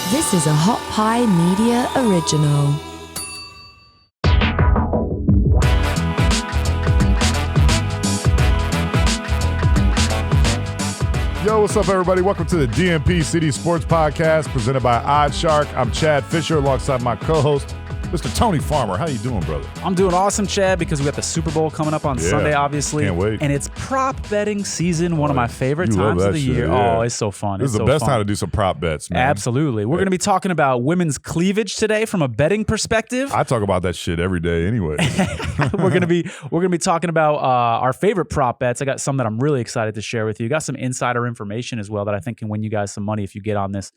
This is a Hot Pie Media original. Yo, what's up, everybody? Welcome to the DNP-CD Sports Podcast presented by OddsShark. I'm Chad Fisher alongside my co-host, Mr. Tony Farmer. How you doing, brother? I'm doing awesome, Chad, because we got the Super Bowl coming up on Sunday, obviously. Can't wait. And it's prop betting season, one of my favorite times of the year. Yeah. Oh, it's so fun. This is the best time to do some prop bets, man. Absolutely. We're going to be talking about women's cleavage today from a betting perspective. I talk about that shit every day anyway. We're going to be talking about our favorite prop bets. I got some that I'm really excited to share with you. Got some insider information as well that I think can win you guys some money if you get on this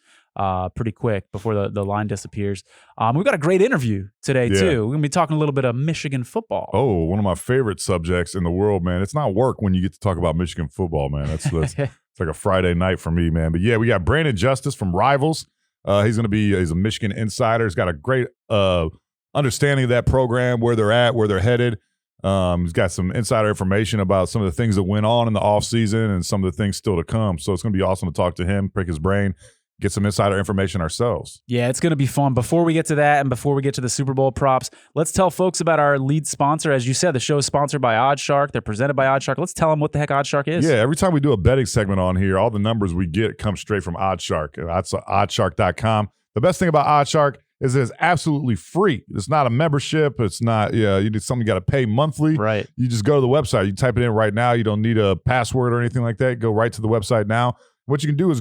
pretty quick before the line disappears. We've got a great interview today, too. We're going to be talking a little bit of Michigan football. Oh, one of my favorite subjects in the world, man. It's not work when you get to talk about Michigan football, man. That's it's like a Friday night for me, man. But yeah, we got Brandon Justice from Rivals. He's a Michigan insider. He's got a great understanding of that program, where they're at, where they're headed. He's got some insider information about some of the things that went on in the offseason and some of the things still to come. So it's going to be awesome to talk to him, pick his brain, get some insider information ourselves. Yeah, it's going to be fun. Before we get to that and before we get to the Super Bowl props, let's tell folks about our lead sponsor. As you said, the show is sponsored by OddsShark. They're presented by OddsShark. Let's tell them what the heck OddsShark is. Yeah, every time we do a betting segment on here, all the numbers we get come straight from OddsShark. That's oddshark.com. The best thing about OddsShark is it's absolutely free. It's not a membership. It's not, you need something you got to pay monthly. Right. You just go to the website. You type it in right now. You don't need a password or anything like that. Go right to the website now. What you can do is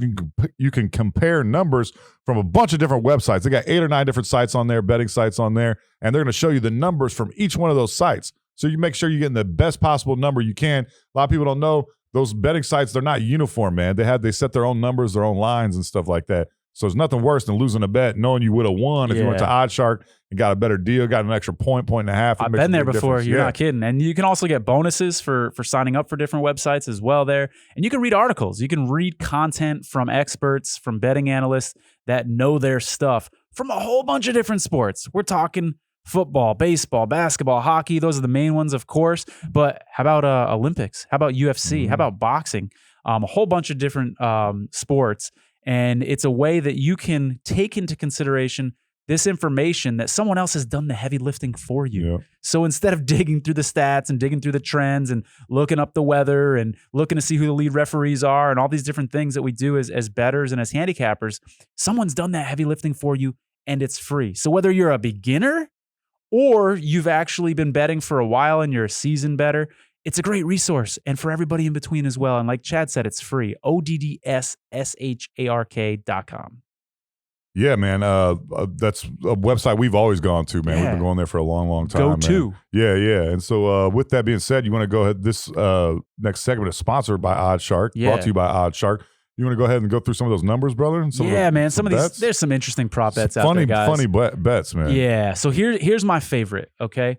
you can compare numbers from a bunch of different websites. They got 8 or 9 different sites on there, betting sites on there, and they're going to show you the numbers from each one of those sites. So you make sure you're getting the best possible number you can. A lot of people don't know those betting sites, they're not uniform, man. They set their own numbers, their own lines and stuff like that. So it's nothing worse than losing a bet, knowing you would have won if you went to OddsShark and got a better deal, got an extra point and a half. I've been there before. You're not kidding. And you can also get bonuses for signing up for different websites as well there. And you can read articles. You can read content from experts, from betting analysts that know their stuff from a whole bunch of different sports. We're talking football, baseball, basketball, hockey. Those are the main ones, of course. But how about Olympics? How about UFC? How about boxing? A whole bunch of different sports. And it's a way that you can take into consideration this information that someone else has done the heavy lifting for you. Yep. So instead of digging through the stats and digging through the trends and looking up the weather and looking to see who the lead referees are and all these different things that we do as bettors and as handicappers, someone's done that heavy lifting for you and it's free. So whether you're a beginner or you've actually been betting for a while and you're a seasoned bettor, it's a great resource, and for everybody in between as well. And like Chad said, it's free. ODDSSHARK.com. Yeah, man. That's a website we've always gone to, man. Yeah. We've been going there for a long, long time. Go to. Yeah. And so with that being said, you want to go ahead. This next segment is sponsored by OddsShark, brought to you by OddsShark. You want to go ahead and go through some of those numbers, brother? And some man. Some of these, bets? there's some interesting prop bets out there, guys. Funny bets, man. Yeah. So here's my favorite. Okay.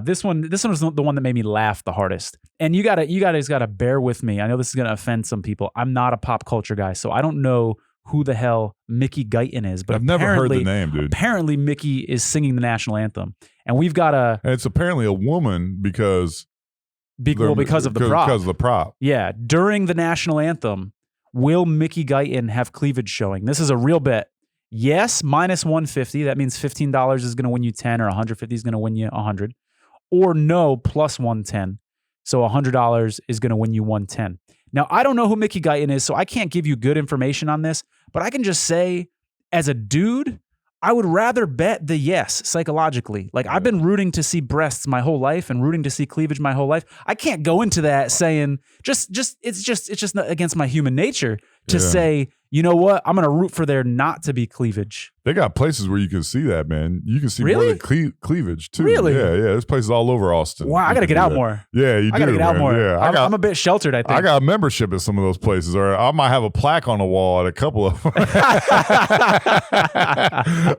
This one is the one that made me laugh the hardest. And you guys gotta bear with me. I know this is gonna offend some people. I'm not a pop culture guy, so I don't know who the hell Mickey Guyton is. But I've never heard the name, dude. Apparently, Mickey is singing the national anthem, and we've got And it's apparently a woman because of the prop. Because of the prop. Yeah. During the national anthem, will Mickey Guyton have cleavage showing? This is a real bet. Yes, minus 150. That means $15 is going to win you 10, or 150 is going to win you 100. Or no, plus 110. So $100 is going to win you 110. Now, I don't know who Mickey Guyton is, so I can't give you good information on this, but I can just say, as a dude, I would rather bet the yes psychologically. Like, I've been rooting to see breasts my whole life and rooting to see cleavage my whole life. I can't go into that saying it's just not against my human nature to say, you know what, I'm going to root for there not to be cleavage. They got places where you can see that, man. You can see more than cleavage too. Really? Yeah. There's places all over Austin. Wow, I got to get out more. Yeah, you do. I got to get out more. Yeah, I'm a bit sheltered, I think. I got a membership at some of those places, or I might have a plaque on the wall at a couple of them.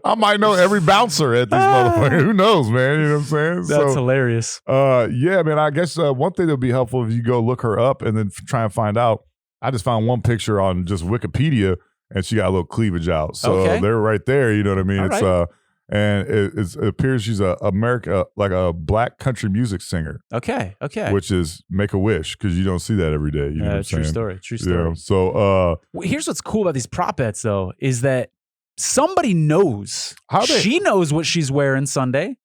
I might know every bouncer at these motherfuckers. Who knows, man? You know what I'm saying? That's hilarious. Yeah, man. I guess one thing that would be helpful if you go look her up and then try and find out. I just found one picture on just Wikipedia, and she got a little cleavage out. So they're right there. You know what I mean? It appears she's a black country music singer. Okay. Which is Make-A-Wish, because you don't see that every day. You know what I'm true saying? Story. Yeah. So here's what's cool about these prop bets, though, is that somebody knows. She knows what she's wearing Sunday.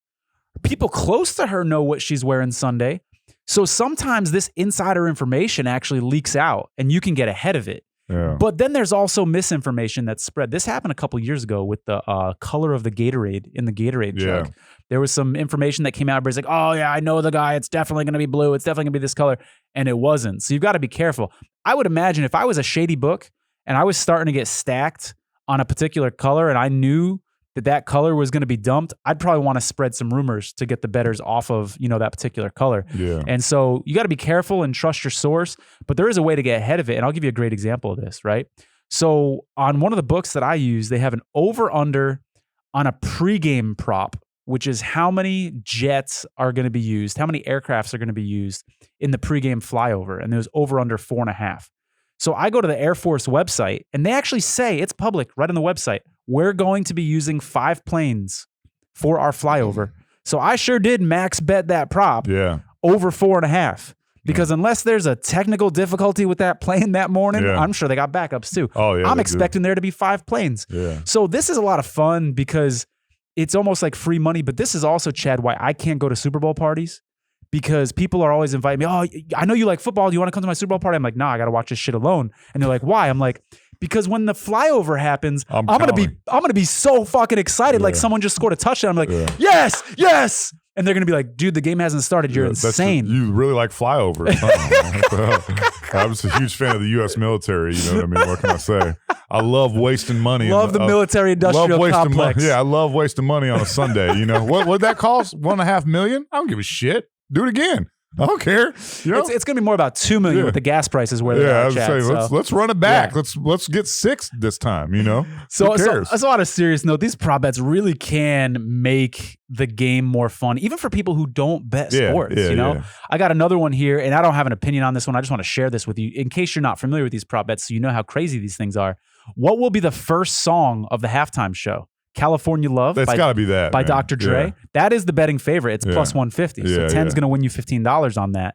People close to her know what she's wearing Sunday. So sometimes this insider information actually leaks out and you can get ahead of it. Yeah. But then there's also misinformation that's spread. This happened a couple years ago with the color of the Gatorade in the Gatorade jug. There was some information that came out. Everybody's like, oh, yeah, I know the guy. It's definitely going to be blue. It's definitely going to be this color. And it wasn't. So you've got to be careful. I would imagine if I was a shady book and I was starting to get stacked on a particular color and I knew that color was going to be dumped, I'd probably want to spread some rumors to get the bettors off of, that particular color. Yeah. And so you got to be careful and trust your source, but there is a way to get ahead of it. And I'll give you a great example of this, right? So on one of the books that I use, they have an over-under on a pregame prop, which is how many jets are going to be used, how many aircrafts are going to be used in the pregame flyover. And there's over-under 4.5. So I go to the Air Force website and they actually say, it's public right on the website, we're going to be using 5 planes for our flyover. So I sure did max bet that prop over 4.5 because unless there's a technical difficulty with that plane that morning, I'm sure they got backups too. Oh, yeah, I'm expecting there to be 5 planes. Yeah. So this is a lot of fun because it's almost like free money, but this is also, Chad, why I can't go to Super Bowl parties. Because people are always inviting me, oh, I know you like football. Do you want to come to my Super Bowl party? I'm like, nah, I got to watch this shit alone. And they're like, why? I'm like, because when the flyover happens, I'm gonna be so fucking excited. Like someone just scored a touchdown. I'm like, yes. And they're gonna be like, dude, the game hasn't started. You're insane. You really like flyovers. Huh? I'm just a huge fan of the U.S. military. You know what I mean? What can I say? I love wasting money. Love the military industrial complex. I love wasting money on a Sunday. What'd that cost? $1.5 million? I don't give a shit. Do it again. I don't care. It's going to be more about $2 million with the gas prices where they're at. I was saying, let's run it back. Let's get 6 this time. So on a serious note, these prop bets really can make the game more fun, even for people who don't bet sports. I got another one here, and I don't have an opinion on this one. I just want to share this with you in case you're not familiar with these prop bets, so you know how crazy these things are. What will be the first song of the halftime show? California Love. That's got to be that by Dr. Dre. Yeah. That is the betting favorite. It's plus 150. So 10's going to win you $15 on that.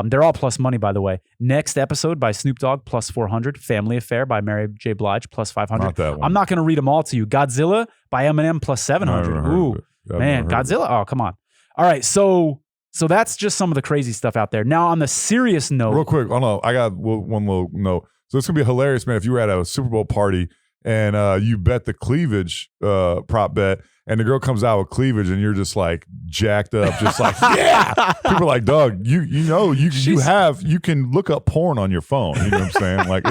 They're all plus money, by the way. Next Episode by Snoop Dogg plus 400. Family Affair by Mary J. Blige plus 500. Not that one. I'm not going to read them all to you. Godzilla by Eminem plus 700. Ooh, man, Godzilla. Oh, come on. All right, so that's just some of the crazy stuff out there. Now, on the serious note, real quick. Oh no, I got one little note. So it's gonna be hilarious, man. If you were at a Super Bowl party and you bet the cleavage prop bet, and the girl comes out with cleavage, and you're just like jacked up, just like people are like, dog, you can look up porn on your phone. You know what I'm saying? Like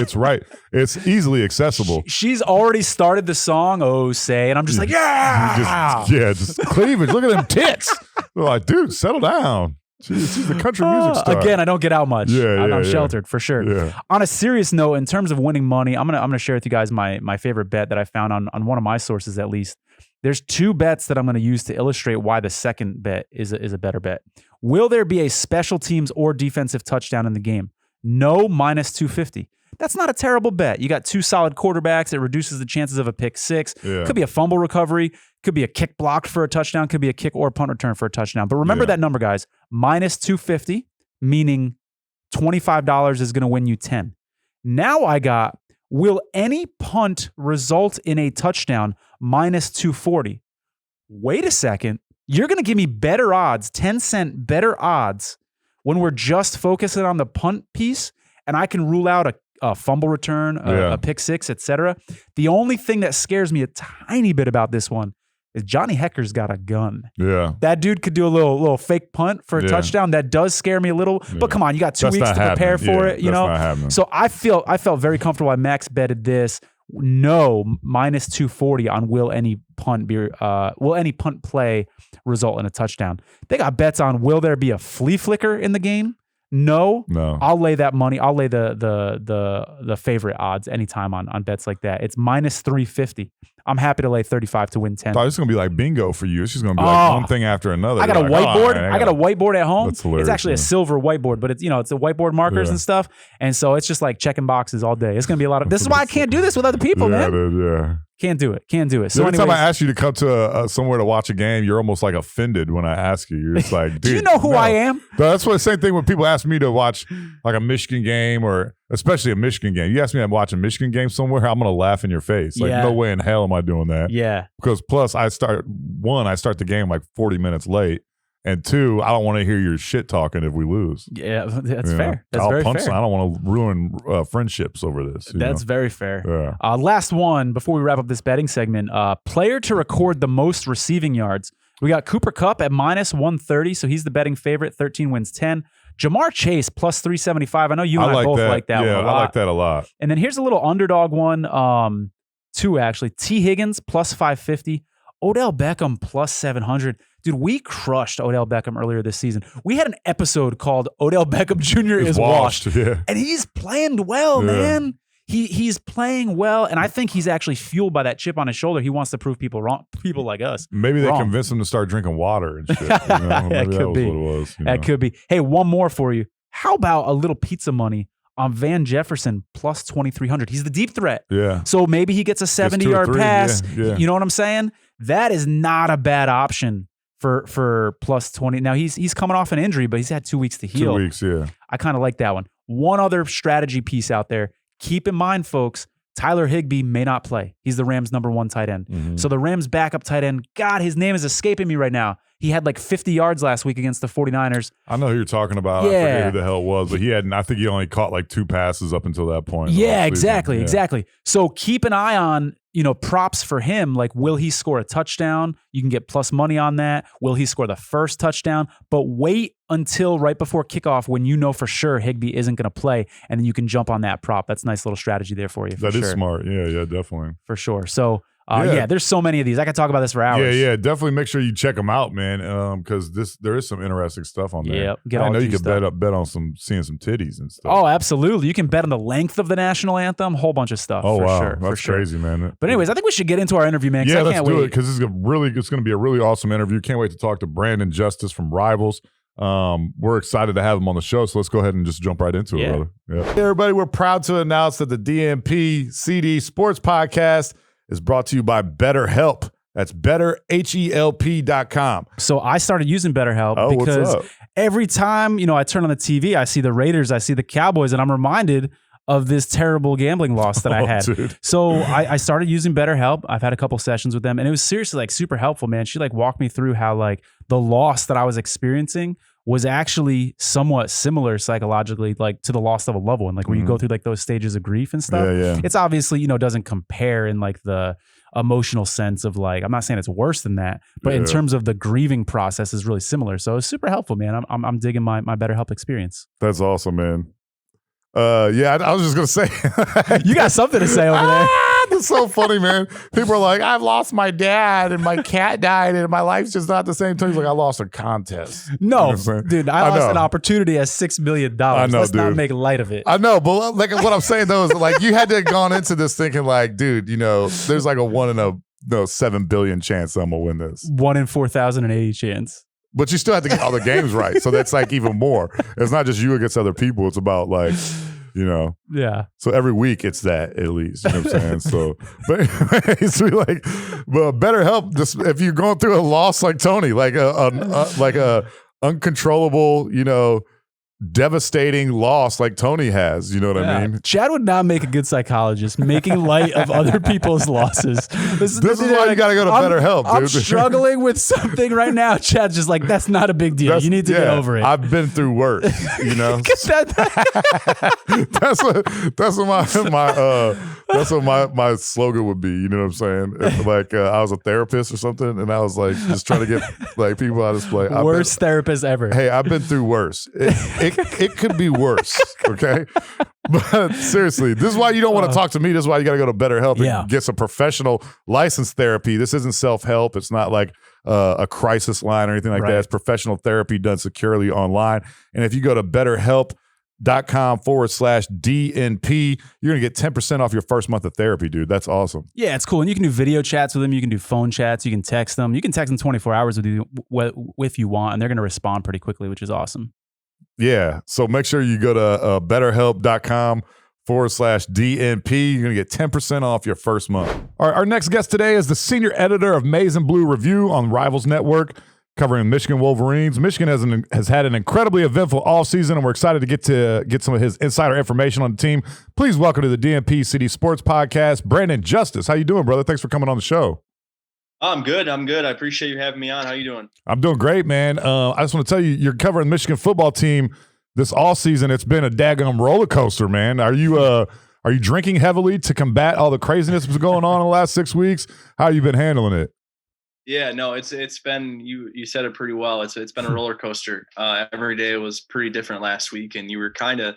it's easily accessible. She's already started the song, oh say, and I'm just like, just cleavage. Look at them tits. They're like, dude, settle down. She's a country music star. Again, I don't get out much. I'm sheltered for sure. Yeah. On a serious note, in terms of winning money, I'm gonna share with you guys my favorite bet that I found on one of my sources at least. There's 2 bets that I'm going to use to illustrate why the second bet is a better bet. Will there be a special teams or defensive touchdown in the game? No, minus 250. That's not a terrible bet. You got 2 solid quarterbacks. It reduces the chances of a pick 6. Yeah. Could be a fumble recovery. Could be a kick blocked for a touchdown. Could be a kick or punt return for a touchdown. But remember that number, guys. Minus 250, meaning $25 is going to win you 10. Now I got, will any punt result in a touchdown? Minus 240. Wait a second. You're going to give me better odds, 10-cent better odds when we're just focusing on the punt piece, and I can rule out a fumble return, a pick 6, etc. The only thing that scares me a tiny bit about this one is Johnny Hecker's got a gun. Yeah. That dude could do a little fake punt for a touchdown. That does scare me a little. But come on, you got 2 weeks to prepare for it, So I felt very comfortable. I max betted this. No, minus 240 on will any punt play result in a touchdown. They got bets on will there be a flea flicker in the game? No. I'll lay that money. I'll lay the favorite odds anytime on bets like that. It's minus 350. I'm happy to lay 35 to win 10. I thought it's gonna be like bingo for you. It's just gonna be like one thing after another. I got a whiteboard. I got a whiteboard at home. That's hilarious, it's actually a silver whiteboard, but it's the whiteboard markers and stuff. And so it's just like checking boxes all day. It's gonna be a lot of. This is why I can't do this with other people, man. Dude, Can't do it. So every time I ask you to come to somewhere to watch a game, you're almost like offended when I ask you. You're just like, dude, do you know who I am? That's what the same thing when people ask me to watch like a Michigan game or especially a Michigan game. You ask me to watch a Michigan game somewhere, I'm going to laugh in your face. Like, no way in hell am I doing that. Yeah. Because plus I start the game like 40 minutes late. And 2, I don't want to hear your shit talking if we lose. Yeah, that's fair. That's very fair. I don't want to ruin friendships over this. That's very fair. Yeah. Last one before we wrap up this betting segment. Player to record the most receiving yards. We got Cooper Kupp at minus 130, so he's the betting favorite. 13 wins 10. Jamar Chase plus 375. I know you and I both like that one a lot. I like that a lot. And then here's a little underdog one. 2 actually. T. Higgins plus 550. Odell Beckham plus 700. Dude, we crushed Odell Beckham earlier this season. We had an episode called Odell Beckham Jr. is washed. Yeah. And he's playing well, man. He's playing well, and I think he's actually fueled by that chip on his shoulder. He wants to prove people like us. Maybe they convinced him to start drinking water and shit. Maybe that was what it was. That could be. Hey, one more for you. How about a little pizza money on Van Jefferson plus 2,300? He's the deep threat. Yeah. So maybe he gets a 70-yard pass. Yeah. You know what I'm saying? That is not a bad option for plus 20. Now, he's coming off an injury, but he's had 2 weeks to heal. 2 weeks, yeah. I kind of like that one. One other strategy piece out there. Keep in mind, folks, Tyler Higbee may not play. He's the Rams' number 1 tight end. Mm-hmm. So the Rams' backup tight end, God, his name is escaping me right now. He had like 50 yards last week against the 49ers. I know who you're talking about. Yeah. I forget who the hell it was, but I think he only caught like 2 passes up until that point. Yeah, exactly. So keep an eye on, props for him. Like, will he score a touchdown? You can get plus money on that. Will he score the first touchdown? But wait until right before kickoff when you know for sure Higbee isn't going to play, and then you can jump on that prop. That's a nice little strategy there for you. That is smart. Yeah, definitely. For sure. So, there's so many of these. I could talk about this for hours. Yeah. Definitely make sure you check them out, man. Because there is some interesting stuff on there. Yeah. I know you can bet on seeing some titties and stuff. Oh, absolutely. You can bet on the length of the national anthem. Whole bunch of stuff. Oh, for wow. Sure, That's crazy, man. But anyways, I think we should get into our interview, man. Yeah, let's do it because it's going to be a really awesome interview. Can't wait to talk to Brandon Justice from Rivals. We're excited to have him on the show, so let's go ahead and just jump right into it, brother. Yeah. Hey, everybody, we're proud to announce that the DNP-CD Sports Podcast is brought to you by BetterHelp. That's betterhelp.com. So I started using BetterHelp because every time, I turn on the TV, I see the Raiders, I see the Cowboys, and I'm reminded of this terrible gambling loss that I had. Dude. So I started using BetterHelp. I've had a couple sessions with them, and it was seriously like super helpful, man. She like walked me through how like the loss that I was experiencing was actually somewhat similar psychologically, like to the loss of a loved one, like where you go through like those stages of grief and stuff. Yeah. It's obviously, doesn't compare in like the emotional sense of like, I'm not saying it's worse than that, but in terms of the grieving process is really similar. So it's super helpful, man. I'm digging my BetterHelp experience. That's awesome, man. I was just gonna say, you got something to say over there. That's so funny, man. People are like, I've lost my dad and my cat died and my life's just not the same. He's like, I lost a contest. No, dude, I lost an opportunity at $6 million. I know, Let's not make light of it. I know, but like what I'm saying though is like you had to have gone into this thinking like, dude, there's like a 1 in 7 billion chance I'm gonna win this. 1 in 4,080 chance. But you still have to get all the games right. So that's like even more. It's not just you against other people. It's about like, Yeah. So every week it's that at least. You know what I'm saying? So, but anyways, BetterHelp. If you're going through a loss like Tony, like a uncontrollable, devastating loss like Tony has. You know what I mean? Chad would not make a good psychologist, making light of other people's losses. This is why you got to go to BetterHelp, dude. I'm struggling with something right now. Chad's just like, that's not a big deal. You need to get over it. I've been through worse, That's what my slogan would be. You know what I'm saying? If, like I was a therapist or something, and I was like just trying to get like people out of play. Worst therapist ever. Hey, I've been through worse. It could be worse. Okay, but seriously, this is why you don't want to talk to me. This is why you got to go to BetterHelp and get some professional licensed therapy. This isn't self-help. It's not like a crisis line or anything like that. It's professional therapy done securely online. And if you go to BetterHelp.com/DNP, you're going to get 10% off your first month of therapy, dude. That's awesome. Yeah, it's cool. And you can do video chats with them. You can do phone chats. You can text them. You can text them 24 hours if you want, and they're going to respond pretty quickly, which is awesome. Yeah. So make sure you go to BetterHelp.com DNP. You're going to get 10% off your first month. All right, our next guest today is the senior editor of Maize and Blue Review on Rivals Network, covering Michigan Wolverines. Michigan has had an incredibly eventful offseason, and we're excited to get some of his insider information on the team. Please welcome to the DNP-CD Sports Podcast, Brandon Justice. How you doing, brother? Thanks for coming on the show. I'm good. I appreciate you having me on. How you doing? I'm doing great, man. I just want to tell you, you're covering the Michigan football team this offseason. It's been a daggum roller coaster, man. Are you drinking heavily to combat all the craziness that's going on in the last 6 weeks? How have you been handling it? Yeah, no, it's been you said it pretty well. It's been a roller coaster. Every day was pretty different last week, and you were kind of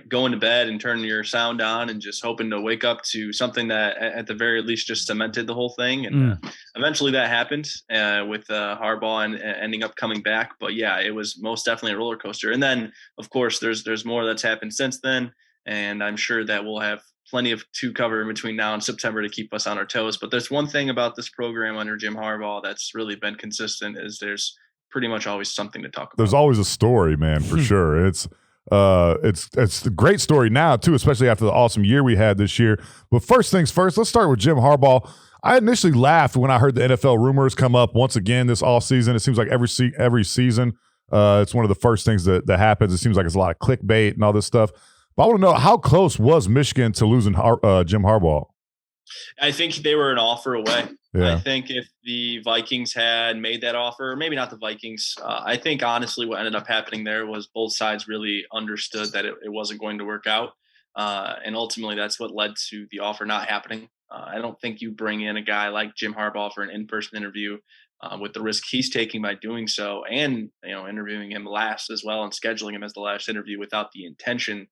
going to bed and turning your sound on and just hoping to wake up to something that at the very least just cemented the whole thing. And eventually that happened with Harbaugh and ending up coming back. But yeah, it was most definitely a roller coaster. And then of course there's more that's happened since then. And I'm sure that we'll have plenty to cover in between now and September to keep us on our toes. But there's one thing about this program under Jim Harbaugh that's really been consistent is there's pretty much always something to talk about. There's always a story, man, for sure. It's a great story now too, especially after the awesome year we had this year. But first things first, let's start with Jim Harbaugh. I initially laughed when I heard the NFL rumors come up once again this all season. It seems like every season, it's one of the first things that happens. It seems like it's a lot of clickbait and all this stuff. But I want to know, how close was Michigan to losing Jim Harbaugh? I think they were an offer away. Yeah. I think if the Vikings had made that offer, maybe not the Vikings, I think honestly what ended up happening there was both sides really understood that it wasn't going to work out. And ultimately that's what led to the offer not happening. I don't think you bring in a guy like Jim Harbaugh for an in-person interview with the risk he's taking by doing so, and interviewing him last as well and scheduling him as the last interview without the intention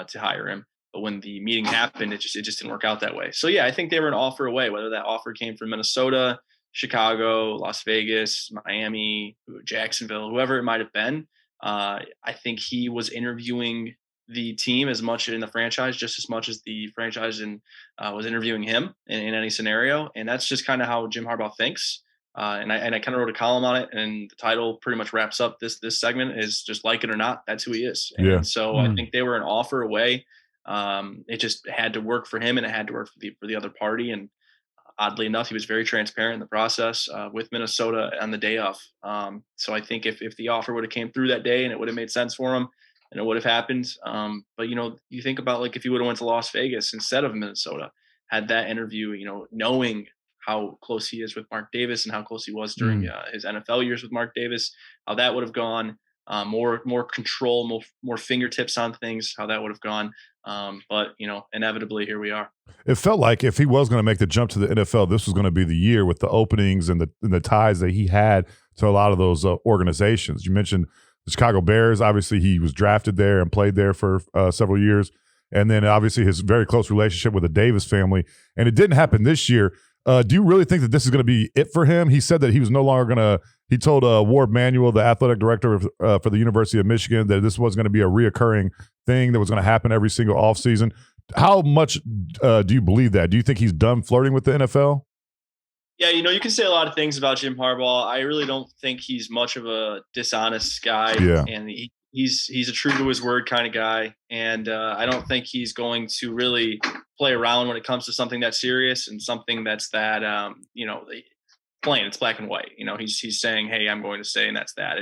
to hire him. But when the meeting happened, it just didn't work out that way. So yeah, I think they were an offer away, whether that offer came from Minnesota, Chicago, Las Vegas, Miami, Jacksonville, whoever it might have been. I think he was interviewing the team as much in the franchise, just as much as the franchise was interviewing him in any scenario. And that's just kind of how Jim Harbaugh thinks. And I kind of wrote a column on it, and the title pretty much wraps up this segment is just like it or not, that's who he is. And yeah. So I think they were an offer away. It just had to work for him, and it had to work for the other party. And oddly enough, he was very transparent in the process with Minnesota on the day of. So I think if the offer would have came through that day and it would have made sense for him, and it would have happened. But you think about like if he would have went to Las Vegas instead of Minnesota, had that interview, knowing how close he is with Mark Davis and how close he was during his NFL years with Mark Davis, how that would have gone, more control, more fingertips on things, how that would have gone. But inevitably here we are. It felt like if he was going to make the jump to the NFL, this was going to be the year with the openings and the ties that he had to a lot of those organizations. You mentioned the Chicago Bears. Obviously, he was drafted there and played there for several years. And then obviously his very close relationship with the Davis family. And it didn't happen this year. Do you really think that this is going to be it for him? He said that he was no longer going to – he told Ward Manuel, the athletic director for the University of Michigan, that this was going to be a reoccurring thing that was going to happen every single offseason. How much do you believe that? Do you think he's done flirting with the NFL? Yeah, you can say a lot of things about Jim Harbaugh. I really don't think he's much of a dishonest guy. Yeah. And he's a true to his word kind of guy. And I don't think he's going to really play around when it comes to something that's serious and something that's that, plain. It's black and white. He's saying, hey, I'm going to say, and that's that.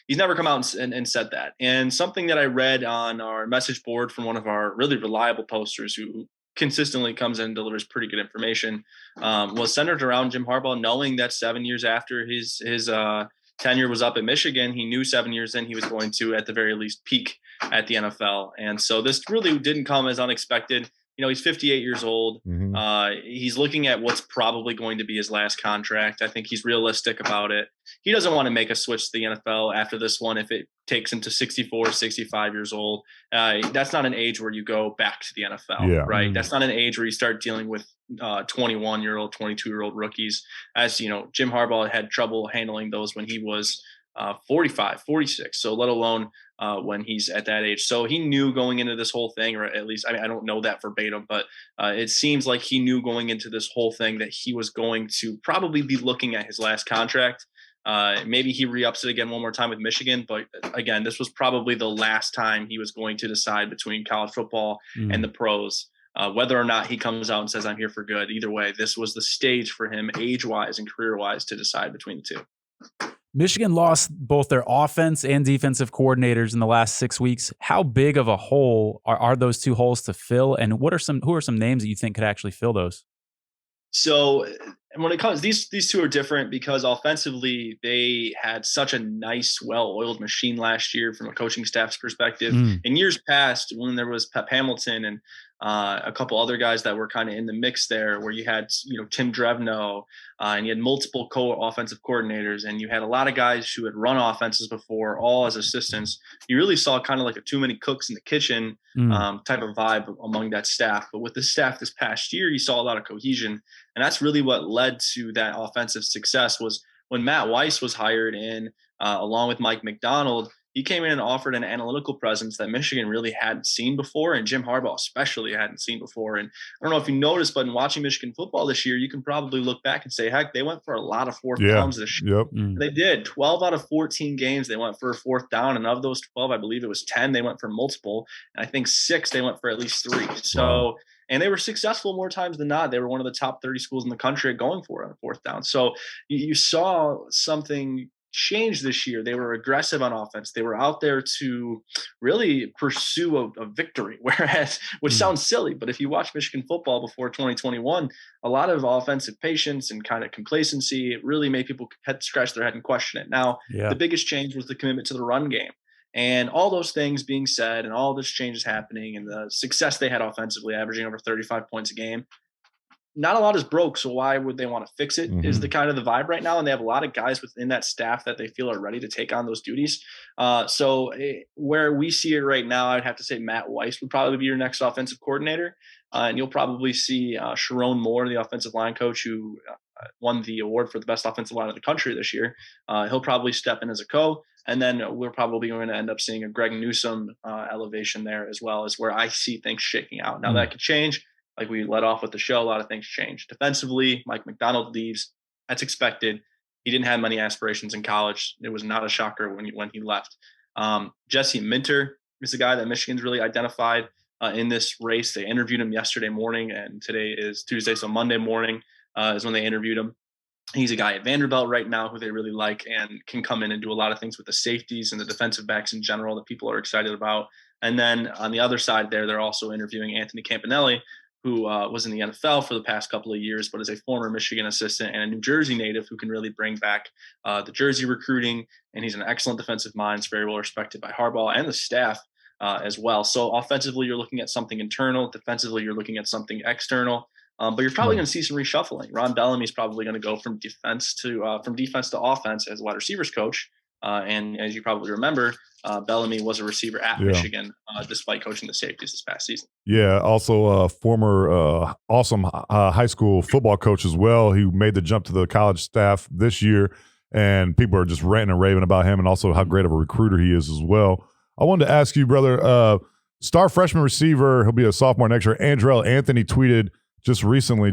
He's never come out and said that. And something that I read on our message board from one of our really reliable posters who consistently comes in and delivers pretty good information was centered around Jim Harbaugh, knowing that 7 years after his tenure was up at Michigan, he knew 7 years in he was going to, at the very least, peak at the NFL. And so this really didn't come as unexpected. He's 58 years old. Mm-hmm. He's looking at what's probably going to be his last contract. I think he's realistic about it. He doesn't want to make a switch to the NFL after this one if it takes him to 64, 65 years old. That's not an age where you go back to the NFL, right? Mm-hmm. That's not an age where you start dealing with 21-year-old, 22-year-old rookies. As Jim Harbaugh had trouble handling those when he was 45, 46. So let alone when he's at that age. So he knew going into this whole thing, or at least, I don't know that verbatim, but it seems like he knew going into this whole thing that he was going to probably be looking at his last contract. Maybe he re-ups it again one more time with Michigan, but again, this was probably the last time he was going to decide between college football and the pros. Whether or not he comes out and says, I'm here for good, either way, this was the stage for him age-wise and career-wise to decide between the two. Michigan lost both their offense and defensive coordinators in the last 6 weeks. How big of a hole are those two holes to fill? And who are some names that you think could actually fill those? So when it comes, these two are different because offensively they had such a nice, well-oiled machine last year from a coaching staff's perspective. In years past, when there was Pep Hamilton and a couple other guys that were kind of in the mix there, where you had Tim Drevno and you had multiple offensive coordinators, and you had a lot of guys who had run offenses before, all as assistants. You really saw kind of like a too many cooks in the kitchen type of vibe among that staff. But with the staff this past year, you saw a lot of cohesion, and that's really what led to that offensive success. Was when Matt Weiss was hired in, along with Mike McDonald. He came in and offered an analytical presence that Michigan really hadn't seen before, and Jim Harbaugh especially hadn't seen before. And I don't know if you noticed, but in watching Michigan football this year, you can probably look back and say, heck, they went for a lot of fourth downs this year. They did. 12 out of 14 games, they went for a fourth down. And of those 12, I believe it was 10, they went for multiple. And I think 6, they went for at least 3. So, and they were successful more times than not. They were one of the top 30 schools in the country at going for it on a fourth down. So you saw something change this year. They were aggressive on offense. They were out there to really pursue a victory, which sounds silly, but if you watch Michigan football before 2021, a lot of offensive patience and kind of complacency, it really made people scratch their head and question it. Now, the biggest change was the commitment to the run game. And all those things being said and all this changes happening and the success they had offensively, averaging over 35 points a game, not a lot is broke, so why would they want to fix it is the kind of the vibe right now. And they have a lot of guys within that staff that they feel are ready to take on those duties. Where we see it right now, I'd have to say Matt Weiss would probably be your next offensive coordinator. And you'll probably see Sharon Moore, the offensive line coach who won the award for the best offensive line in the country this year. He'll probably step in as a co. And then we're probably going to end up seeing a Greg Newsome elevation there as well, as where I see things shaking out. Now that could change. Like we led off with the show, a lot of things changed. Defensively, Mike McDonald leaves. That's expected. He didn't have many aspirations in college. It was not a shocker when he left. Jesse Minter is the guy that Michigan's really identified in this race. They interviewed him yesterday morning, and today is Tuesday, so Monday morning is when they interviewed him. He's a guy at Vanderbilt right now who they really like and can come in and do a lot of things with the safeties and the defensive backs in general that people are excited about. And then on the other side there, they're also interviewing Anthony Campanelli, who was in the NFL for the past couple of years, but is a former Michigan assistant and a New Jersey native who can really bring back the Jersey recruiting. And he's an excellent defensive mind. He's very well respected by Harbaugh and the staff as well. So offensively, you're looking at something internal. Defensively, you're looking at something external. But you're probably going to see some reshuffling. Ron Bellamy is probably going to go from defense to offense as a wide receivers coach. And as you probably remember, Bellamy was a receiver at Michigan, despite coaching the safeties this past season. Yeah, also a former awesome high school football coach as well, who made the jump to the college staff this year, and people are just ranting and raving about him and also how great of a recruiter he is as well. I wanted to ask you, brother, star freshman receiver, he'll be a sophomore next year, Andrell Anthony tweeted just recently,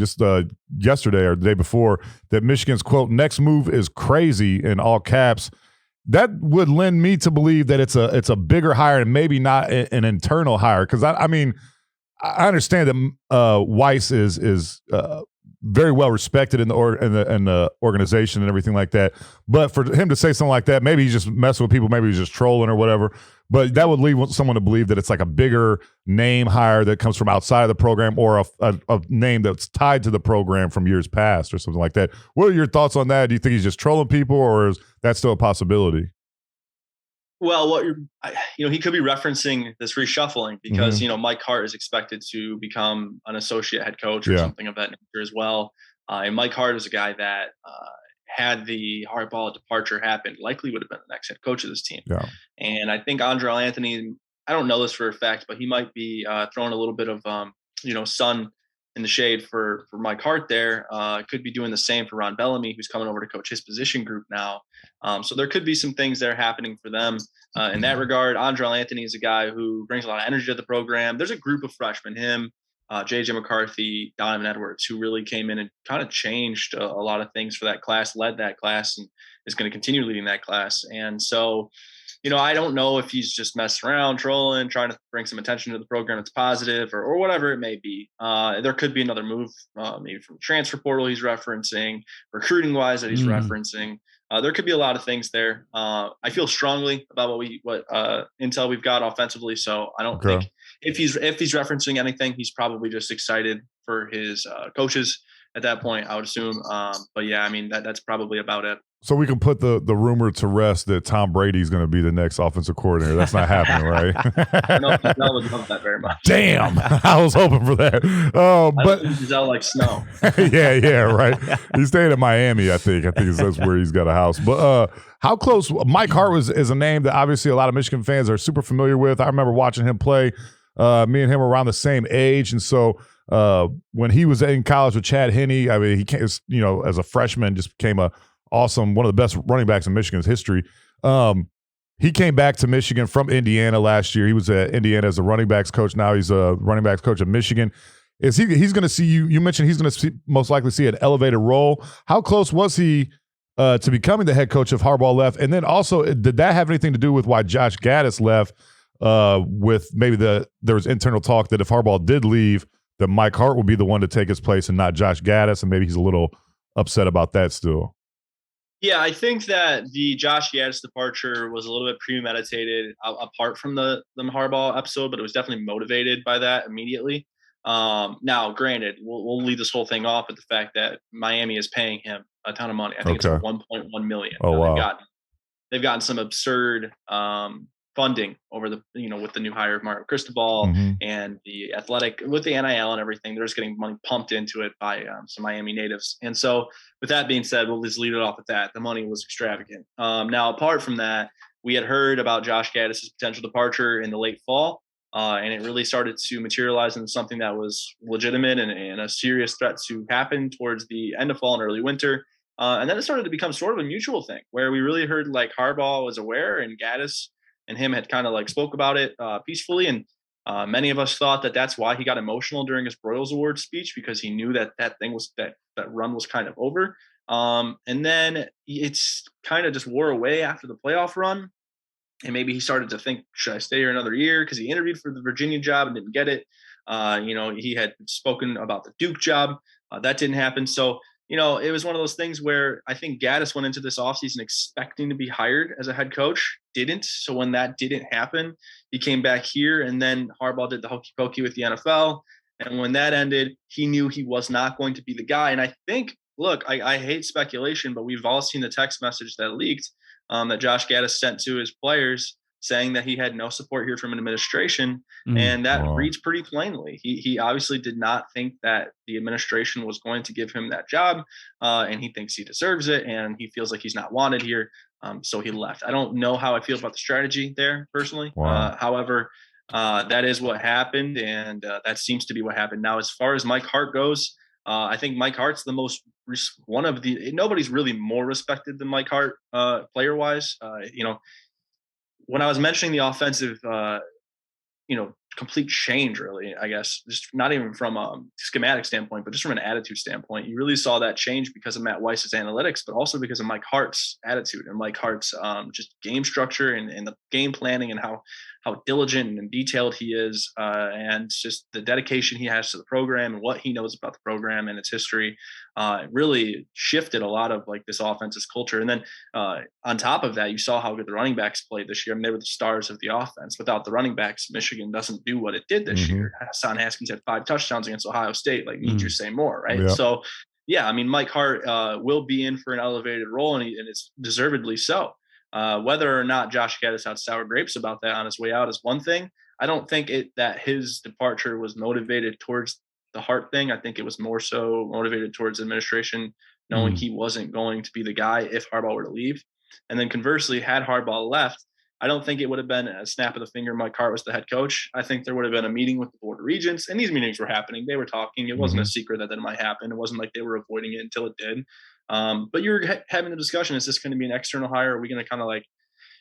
yesterday or the day before, that Michigan's, quote, next move is crazy in all caps. That would lend me to believe that it's a bigger hire and maybe not an internal hire. Because I mean, I understand that Weiss is very well respected in the organization and everything like that. But for him to say something like that, maybe he's just messing with people, maybe he's just trolling or whatever. But that would lead someone to believe that it's like a bigger name hire that comes from outside of the program, or a name that's tied to the program from years past or something like that. What are your thoughts on that? Do you think he's just trolling people, or is that still a possibility? Well, he could be referencing this reshuffling because, Mike Hart is expected to become an associate head coach or something of that nature as well. And Mike Hart is a guy that had the Harbaugh departure happen, likely would have been the next head coach of this team. Yeah. And I think Andrell Anthony, I don't know this for a fact, but he might be throwing a little bit of, sun in the shade for Mike Hart there. Could be doing the same for Ron Bellamy, who's coming over to coach his position group now. So there could be some things there happening for them in that regard. Andrell Anthony is a guy who brings a lot of energy to the program. There's a group of freshmen, him, J.J. McCarthy, Donovan Edwards, who really came in and kind of changed a lot of things for that class, led that class, and is going to continue leading that class. And so, I don't know if he's just messing around, trolling, trying to bring some attention to the program that's positive or whatever it may be. There could be another move, maybe from the transfer portal he's referencing, recruiting wise that he's referencing. There could be a lot of things there. I feel strongly about what intel we've got offensively. So I don't think if he's referencing anything, he's probably just excited for his coaches at that point, I would assume. But yeah, I mean, that's probably about it. So we can put the rumor to rest that Tom Brady's going to be the next offensive coordinator. That's not happening, right? I know Giselle would love that very much. Damn, I was hoping for that. But Giselle like snow. yeah, right. He's staying in Miami, I think. That's where he's got a house. But how close? Mike Hart is a name that obviously a lot of Michigan fans are super familiar with. I remember watching him play. Me and him were around the same age, and so when he was in college with Chad Henne, I mean, he came, as a freshman, just became one of the best running backs in Michigan's history. He came back to Michigan from Indiana last year. He was at Indiana as a running backs coach. Now he's a running backs coach at Michigan. He's going to see you mentioned he's going to most likely see an elevated role. How close was he to becoming the head coach if Harbaugh left? And then also, did that have anything to do with why Josh Gaddis left? With maybe there was internal talk that if Harbaugh did leave, that Mike Hart would be the one to take his place and not Josh Gaddis, and maybe he's a little upset about that still. Yeah, I think that the Josh Gaddis departure was a little bit premeditated apart from the Harbaugh episode, but it was definitely motivated by that immediately. Now, granted, we'll leave this whole thing off with the fact that Miami is paying him a ton of money. I think it's $1.1 million. Oh, wow. They've gotten some absurd funding over with the new hire of Mario Cristobal and the athletic with the NIL and everything. They're just getting money pumped into it by some Miami natives. And so with that being said, we'll just leave it off at that. The money was extravagant. Now, apart from that, we had heard about Josh Gaddis' potential departure in the late fall. And it really started to materialize into something that was legitimate and a serious threat to happen towards the end of fall and early winter. And then it started to become sort of a mutual thing where we really heard like Harbaugh was aware and Gaddis and him had kind of like spoke about it peacefully. And many of us thought that that's why he got emotional during his Broyles Award speech, because he knew that thing was that run was kind of over. And then it's kind of just wore away after the playoff run. And maybe he started to think, should I stay here another year? Because he interviewed for the Virginia job and didn't get it. He had spoken about the Duke job. That didn't happen. So, it was one of those things where I think Gaddis went into this offseason expecting to be hired as a head coach, didn't. So when that didn't happen, he came back here, and then Harbaugh did the hokey pokey with the NFL. And when that ended, he knew he was not going to be the guy. And I think, look, I hate speculation, but we've all seen the text message that leaked that Josh Gaddis sent to his players saying that he had no support here from an administration. And that reads pretty plainly. He obviously did not think that the administration was going to give him that job. And he thinks he deserves it. And he feels like he's not wanted here. So he left. I don't know how I feel about the strategy there personally. However, that is what happened. And that seems to be what happened. Now, as far as Mike Hart goes, I think Mike Hart's the most nobody's really more respected than Mike Hart player wise. When I was mentioning the offensive, complete change, really, I guess, just not even from a schematic standpoint, but just from an attitude standpoint, you really saw that change because of Matt Weiss's analytics, but also because of Mike Hart's attitude and Mike Hart's just game structure and the game planning and how diligent and detailed he is, and just the dedication he has to the program and what he knows about the program and its history. Really shifted a lot of like this offense's culture. And then on top of that, you saw how good the running backs played this year. I mean, they were the stars of the offense. Without the running backs, Michigan doesn't do what it did this year. Hassan Haskins had 5 touchdowns against Ohio State. Like, need you say more, right? Yeah. So, yeah, I mean, Mike Hart will be in for an elevated role, and it's deservedly so. Whether or not Josh Gaddis had sour grapes about that on his way out is one thing. I don't think that his departure was motivated towards the Hart thing. I think it was more so motivated towards administration, knowing he wasn't going to be the guy if Harbaugh were to leave. And then conversely, had Harbaugh left, I don't think it would have been a snap of the finger Mike Hart was the head coach. I think there would have been a meeting with the Board of Regents, and these meetings were happening. They were talking. It wasn't a secret that might happen. It wasn't like they were avoiding it until it did. But you were having the discussion, is this going to be an external hire? Are we going to kind of like,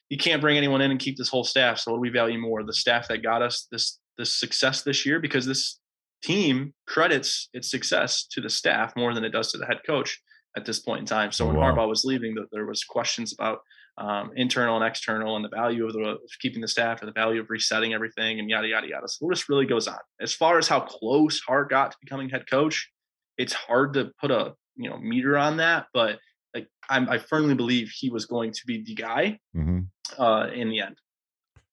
you can't bring anyone in and keep this whole staff. So what do we value more? The staff that got us this success this year? Because this team credits its success to the staff more than it does to the head coach at this point in time. So when Harbaugh was leaving, there was questions about internal and external and the value of keeping the staff or the value of resetting everything and yada, yada, yada. So this really goes on. As far as how close Hart got to becoming head coach, it's hard to put a meter on that, but like I firmly believe he was going to be the guy in the end.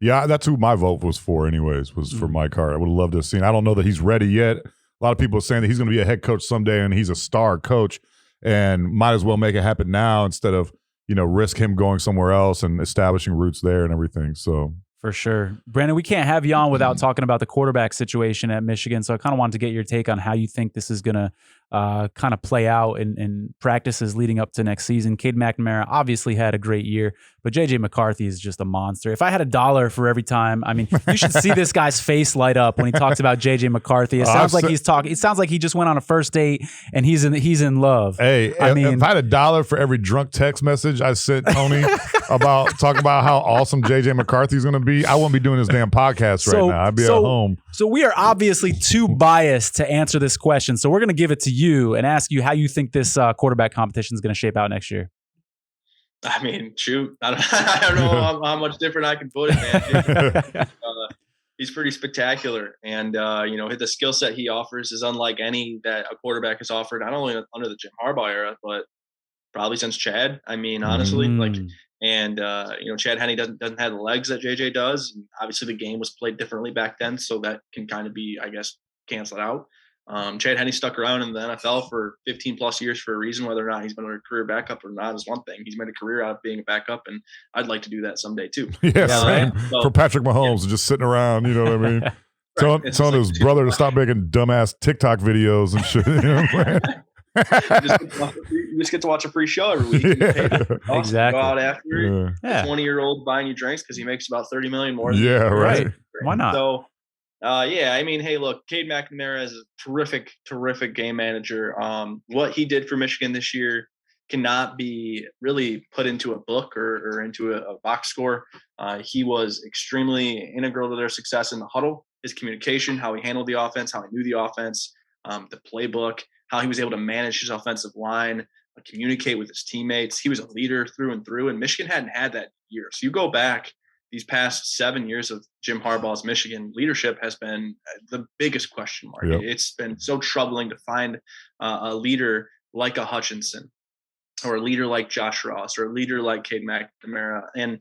Yeah, that's who my vote was for anyways, was for Mike Hart. I would have loved to have seen. I don't know that he's ready yet. A lot of people are saying that he's going to be a head coach someday and he's a star coach and might as well make it happen now instead of, risk him going somewhere else and establishing roots there and everything. So for sure. Brandon, we can't have you on without talking about the quarterback situation at Michigan. So I kind of wanted to get your take on how you think this is going to kind of play out in practices leading up to next season. Cade McNamara obviously had a great year, but J.J. McCarthy is just a monster. If I had $1 for every time, I mean, you should see this guy's face light up when he talks about J.J. McCarthy. It sounds like he's talking. It sounds like he just went on a first date and he's in love. Hey, if I had $1 for every drunk text message I sent Tony talking about how awesome J.J. McCarthy is going to be, I wouldn't be doing this damn podcast right now. I'd be at home. So we are obviously too biased to answer this question. So we're going to give it to you and ask you how you think this quarterback competition is going to shape out next year. I mean, shoot, I don't know how much different I can put it, man. He's pretty spectacular. And, the skill set he offers is unlike any that a quarterback has offered, not only under the Jim Harbaugh era, but probably since Chad. I mean, honestly, Chad Henne doesn't have the legs that JJ does. And obviously the game was played differently back then. So that can kind of be, I guess, canceled out. Chad Henne stuck around in the NFL for 15 plus years for a reason. Whether or not he's been a career backup or not is one thing. He's made a career out of being a backup, and I'd like to do that someday too. Same. For Patrick Mahomes, just sitting around, you know what I mean? Telling his brother to stop making dumbass TikTok videos and shit. You just get to watch a free show every week. Exactly. Go out after 20-year-old buying you drinks because he makes about $30 million more. Right. Why not? So, I mean, hey, look, Cade McNamara is a terrific, terrific game manager. What he did for Michigan this year cannot be really put into a book or into a box score. He was extremely integral to their success in the huddle. His communication, how he handled the offense, how he knew the offense, the playbook, how he was able to manage his offensive line, communicate with his teammates. He was a leader through and through, and Michigan hadn't had that year. So you go back, these past 7 years of Jim Harbaugh's Michigan leadership has been the biggest question mark. Yep. It's been so troubling to find a leader like a Hutchinson or a leader like Josh Ross or a leader like Cade McNamara. And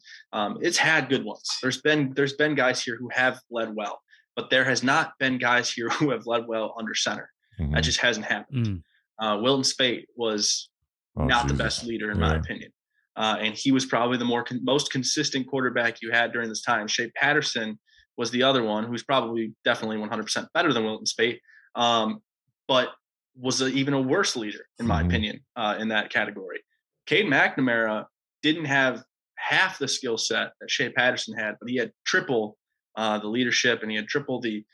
it's had good ones. There's been guys here who have led well, but there has not been guys here who have led well under center. That just hasn't happened. Wilton Speight was not the best leader in my opinion. And he was probably the most consistent quarterback you had during this time. Shea Patterson was the other one who's probably definitely 100% better than Wilton Speight, but was even a worse leader, in my opinion, in that category. Cade McNamara didn't have half the skill set that Shea Patterson had, but he had triple the leadership and he had triple the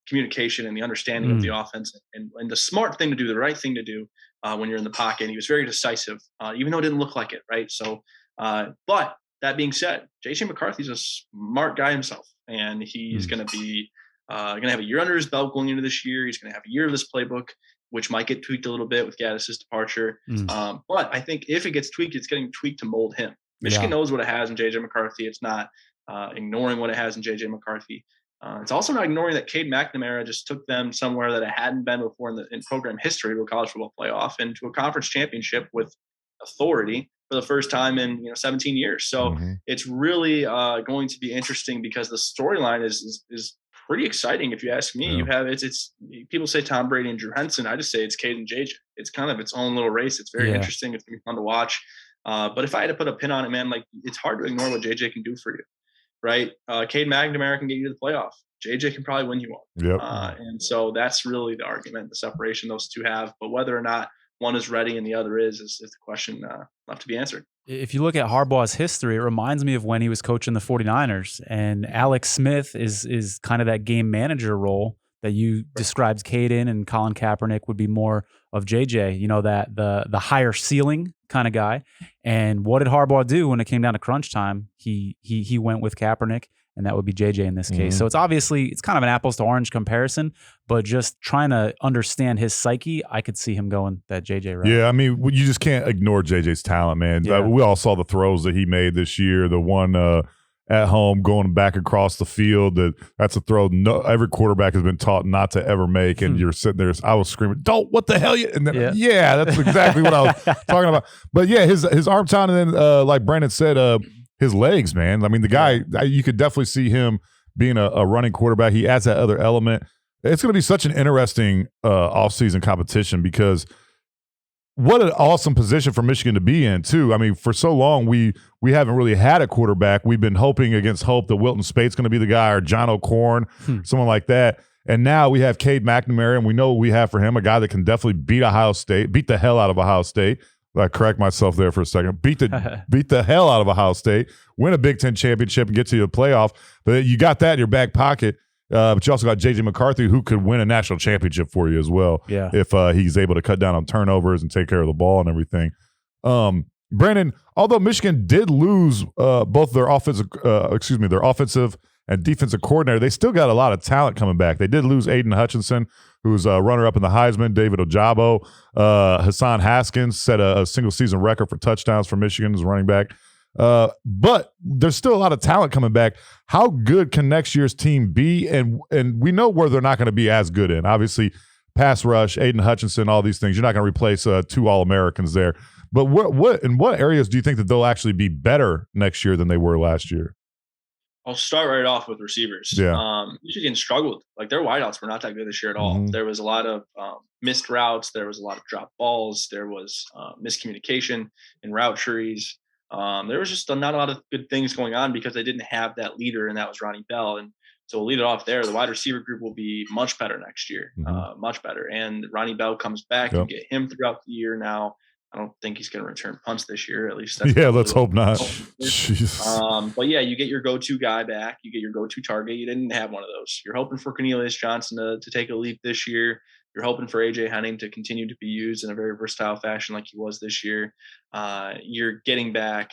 communication and the understanding of the offense and the smart thing to do, the right thing to do when you're in the pocket. And he was very decisive, even though it didn't look like it, right? So, but that being said, J.J. McCarthy's a smart guy himself, and he's going to be going to have a year under his belt going into this year. He's going to have a year of this playbook, which might get tweaked a little bit with Gaddis's departure. But I think if it gets tweaked, it's getting tweaked to mold him. Michigan knows what it has in J.J. McCarthy. It's not ignoring what it has in J.J. McCarthy. It's also not ignoring that Cade McNamara just took them somewhere that it hadn't been before in program history, to a college football playoff and to a conference championship with authority for the first time in 17 years. So it's really going to be interesting because the storyline is pretty exciting. If you ask me, you have it's people say Tom Brady and Drew Henson. I just say it's Cade and JJ. It's kind of its own little race. It's very interesting. It's going to be fun to watch. But if I had to put a pin on it, man, like it's hard to ignore what JJ can do for you. Right. Cade McNamara can get you to the playoff. JJ can probably win you one. Yep. And so that's really the argument, the separation those two have. But whether or not one is ready and the other is the question left to be answered. If you look at Harbaugh's history, it reminds me of when he was coaching the 49ers. And Alex Smith is kind of that game manager role that you described Cade in, and Colin Kaepernick would be more of JJ, that the higher ceiling kind of guy. And what did Harbaugh do when it came down to crunch time? He went with Kaepernick and that would be JJ in this case. So it's kind of an apples to orange comparison, but just trying to understand his psyche, I could see him going that JJ route. Yeah, I mean, you just can't ignore JJ's talent, man. Yeah. We all saw the throws that he made this year. The one at home going back across the field, that's a throw every quarterback has been taught not to ever make, and you're sitting there. I was screaming, "Don't! What the hell?" And then, yeah, that's exactly what I was talking about. But yeah, his arm talent, and then like Brandon said, his legs, man. I mean, the guy, you could definitely see him being a running quarterback. He adds that other element. It's going to be such an interesting offseason competition because what an awesome position for Michigan to be in, too. I mean, for so long, we haven't really had a quarterback. We've been hoping against hope that Wilton Spate's going to be the guy, or John O'Corn, someone like that. And now we have Cade McNamara, and we know what we have for him, a guy that can definitely beat the hell out of Ohio State. I correct myself there for a second. Beat the hell out of Ohio State, win a Big Ten championship, and get to the playoff. But you got that in your back pocket. But you also got J.J. McCarthy, who could win a national championship for you as well. Yeah. If he's able to cut down on turnovers and take care of the ball and everything. Brandon, although Michigan did lose both their offensive and defensive coordinator, they still got a lot of talent coming back. They did lose Aiden Hutchinson, who's a runner-up in the Heisman, David Ojabo. Hassan Haskins set a single-season record for touchdowns for Michigan as running back. But there's still a lot of talent coming back. How good can next year's team be? And we know where they're not going to be as good in. Obviously, pass rush, Aiden Hutchinson, all these things. You're not going to replace 2 All-Americans there. But what areas do you think that they'll actually be better next year than they were last year? I'll start right off with receivers. Yeah. Michigan struggled. Like, their wideouts were not that good this year at all. There was a lot of missed routes. There was a lot of dropped balls. There was miscommunication in route trees. There was just not a lot of good things going on because they didn't have that leader, and that was Ronnie Bell. And so we'll lead it off there. The wide receiver group will be much better next year, much better. And Ronnie Bell comes back and get him throughout the year now. I don't think he's going to return punts this year, at least. Let's hope not. But yeah, you get your go-to guy back. You get your go-to target. You didn't have one of those. You're hoping for Cornelius Johnson to take a leap this year. You're hoping for A.J. Henning to continue to be used in a very versatile fashion like he was this year. You're getting back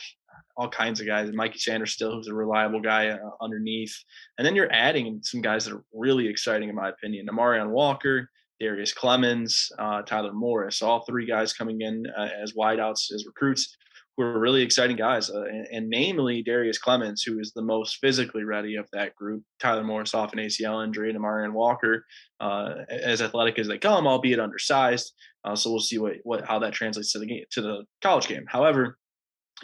all kinds of guys. Mikey Sanders still, who's a reliable guy underneath. And then you're adding some guys that are really exciting, in my opinion. Amarion Walker, Darius Clemens, Tyler Morris, all 3 guys coming in as wideouts, as recruits, who are really exciting guys. And namely Darius Clemens, who is the most physically ready of that group. Tyler Morris off an ACL injury, and Amarion Walker, as athletic as they come, albeit undersized. So we'll see how that translates to the college game. However,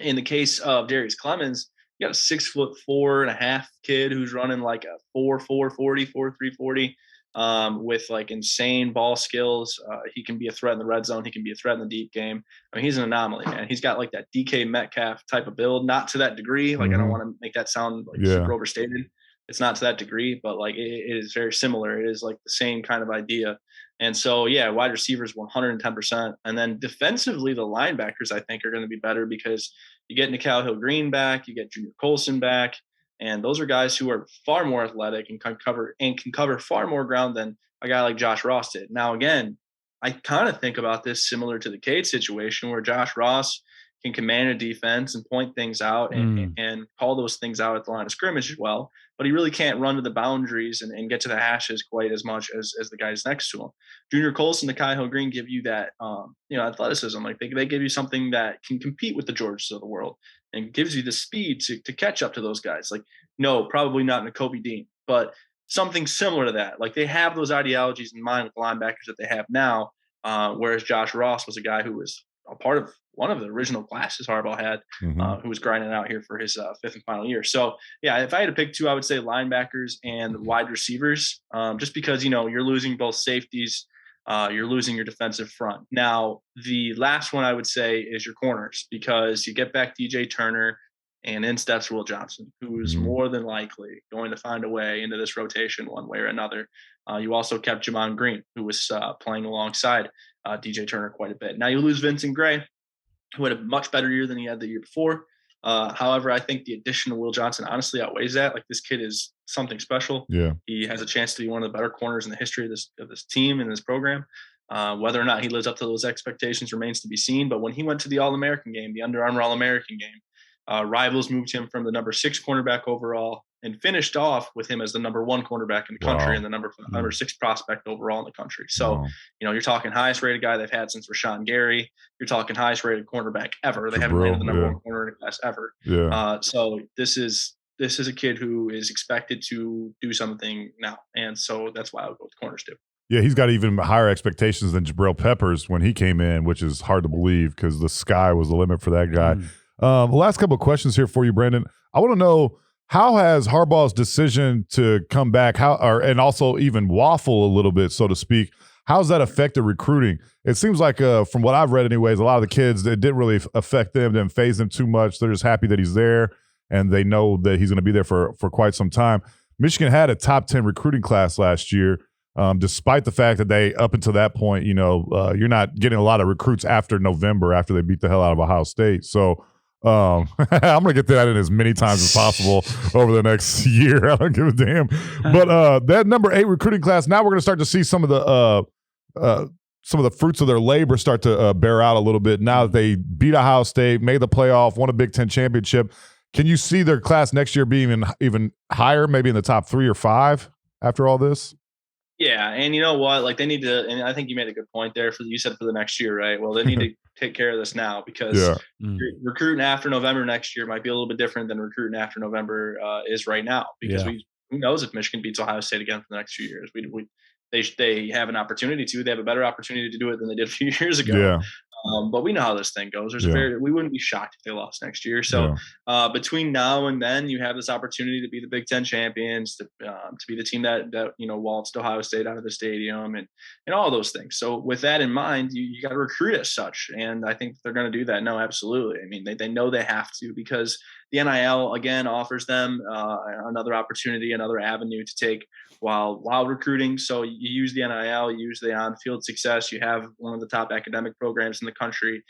in the case of Darius Clemens, you got a 6'4.5" kid who's running like a 4.40, 4.340. With like insane ball skills. He can be a threat in the red zone. He can be a threat in the deep game. I mean, he's an anomaly, man. He's got like that DK Metcalf type of build, not to that degree. Like, I don't want to make that sound like super overstated. It's not to that degree, but like it is very similar. It is like the same kind of idea. And so, yeah, wide receivers 110%. And then defensively, the linebackers, I think, are going to be better because you get Nikhil Hill-Green back, you get Junior Colson back. And those are guys who are far more athletic and can cover far more ground than a guy like Josh Ross did. Now, again, I kind of think about this similar to the Cade situation, where Josh Ross can command a defense and point things out and call those things out at the line of scrimmage as well. But he really can't run to the boundaries and get to the hashes quite as much as the guys next to him. Junior Colson, Nikhil Hill-Green give you that, athleticism. Like they give you something that can compete with the Georges of the world and gives you the speed to catch up to those guys. Like, no, probably not Nakobe Dean, but something similar to that. Like, they have those ideologies in mind with the linebackers that they have now, whereas Josh Ross was a guy who was a part of one of the original classes Harbaugh had, who was grinding out here for his 5th and final year. So, yeah, if I had to pick 2, I would say linebackers and wide receivers, just because, you're losing both safeties, you're losing your defensive front. Now, the last one I would say is your corners, because you get back DJ Turner and in steps Will Johnson, who is more than likely going to find a way into this rotation one way or another. You also kept Jamon Green, who was playing alongside DJ Turner quite a bit. Now you lose Vincent Gray, who had a much better year than he had the year before. However, I think the addition of Will Johnson honestly outweighs that. Like, this kid is something special. Yeah, he has a chance to be one of the better corners in the history of this team and this program. Whether or not he lives up to those expectations remains to be seen. But when he went to the All-American game, the Under Armour All-American game, Rivals moved him from the number 6 cornerback overall and finished off with him as the number 1 cornerback in the country and the number 6 prospect overall in the country. So, you're talking highest rated guy they've had since Rashawn Gary. You're talking highest rated cornerback ever. They haven't landed the number 1 corner in the class ever. So this is a kid who is expected to do something now. And so that's why I would go with corners too. Yeah, he's got even higher expectations than Jabril Peppers when he came in, which is hard to believe because the sky was the limit for that guy. The last couple of questions here for you, Brandon. I want to know, how has Harbaugh's decision to come back, and also even waffle a little bit, so to speak, how's that affected recruiting? It seems like, from what I've read anyways, a lot of the kids, it didn't really affect them, didn't phase them too much. They're just happy that he's there, and they know that he's going to be there for quite some time. Michigan had a top 10 recruiting class last year. Despite the fact that they, up until that point, you're not getting a lot of recruits after November, after they beat the hell out of Ohio State. So I'm going to get that in as many times as possible over the next year. I don't give a damn. But that number 8 recruiting class, now we're going to start to see some of the fruits of their labor start to bear out a little bit. Now that they beat Ohio State, made the playoff, won a Big Ten championship, can you see their class next year being even higher, maybe in the top 3 or 5 after all this? Yeah, and you know what? Like, they need to, and I think you made a good point there. You said for the next year, right? Well, they need to take care of this now, because recruiting after November next year might be a little bit different than recruiting after November is right now. Because who knows if Michigan beats Ohio State again for the next few years? They have an opportunity to. They have a better opportunity to do it than they did a few years ago. Yeah. But we know how this thing goes. We wouldn't be shocked if they lost next year. So between now and then, you have this opportunity to be the Big Ten champions, to be the team that waltzed Ohio State out of the stadium, and all those things. So with that in mind, you got to recruit as such, and I think they're going to do that. No, absolutely. I mean, they know they have to, because the NIL again offers them another opportunity, another avenue to take while recruiting. So you use the NIL, you use the on-field success. You have one of the top academic programs in the country.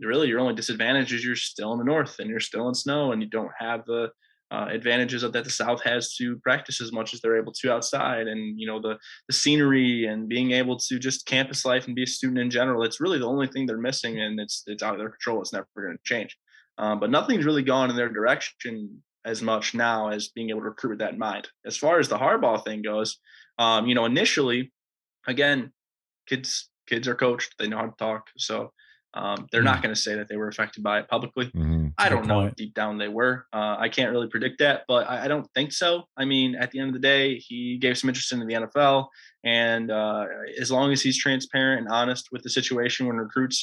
Really, your only disadvantage is you're still in the north and you're still in snow, and you don't have the advantages that the South has to practice as much as they're able to outside, and the scenery and being able to just campus life and be a student in general. It's really the only thing they're missing, and it's out of their control. It's never going to change. But nothing's really gone in their direction as much now as being able to recruit with that in mind. As far as the Harbaugh thing goes, initially, again, kids are coached. They know how to talk. So they're not going to say that they were affected by it publicly. I don't know if deep down they were. I can't really predict that, but I don't think so. I mean, at the end of the day, he gave some interest into the NFL. And as long as he's transparent and honest with the situation when recruits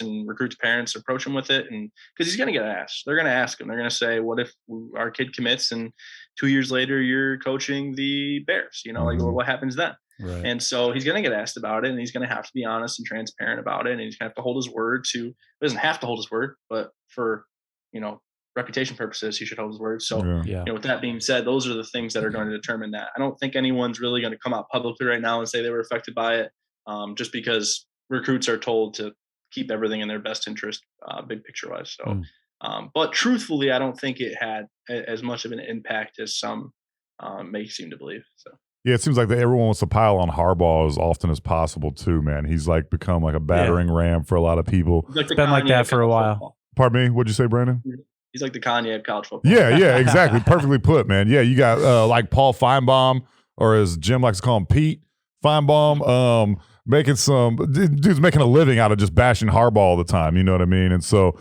parents approach him with it, and because he's going to get asked, they're going to ask him. They're going to say, what if our kid commits and 2 years later you're coaching the Bears? Like, what happens then? Right. And so he's going to get asked about it, and he's going to have to be honest and transparent about it. And he's going to have to hold his word he doesn't have to hold his word, but for, reputation purposes, he should hold his word. So, with that being said, those are the things that are going to determine that. I don't think anyone's really going to come out publicly right now and say they were affected by it, just because recruits are told to keep everything in their best interest, big picture wise. So, but truthfully, I don't think it had as much of an impact as some may seem to believe. So. Yeah, it seems like everyone wants to pile on Harbaugh as often as possible too, man. He's like become like a battering ram for a lot of people. It's been like that for a while. Football. Pardon me? What'd you say, Brandon? He's like the Kanye of college football. Yeah, exactly. Perfectly put, man. Yeah, you got like Paul Feinbaum, or as Jim likes to call him, Pete Feinbaum, dude's making a living out of just bashing Harbaugh all the time. You know what I mean? And so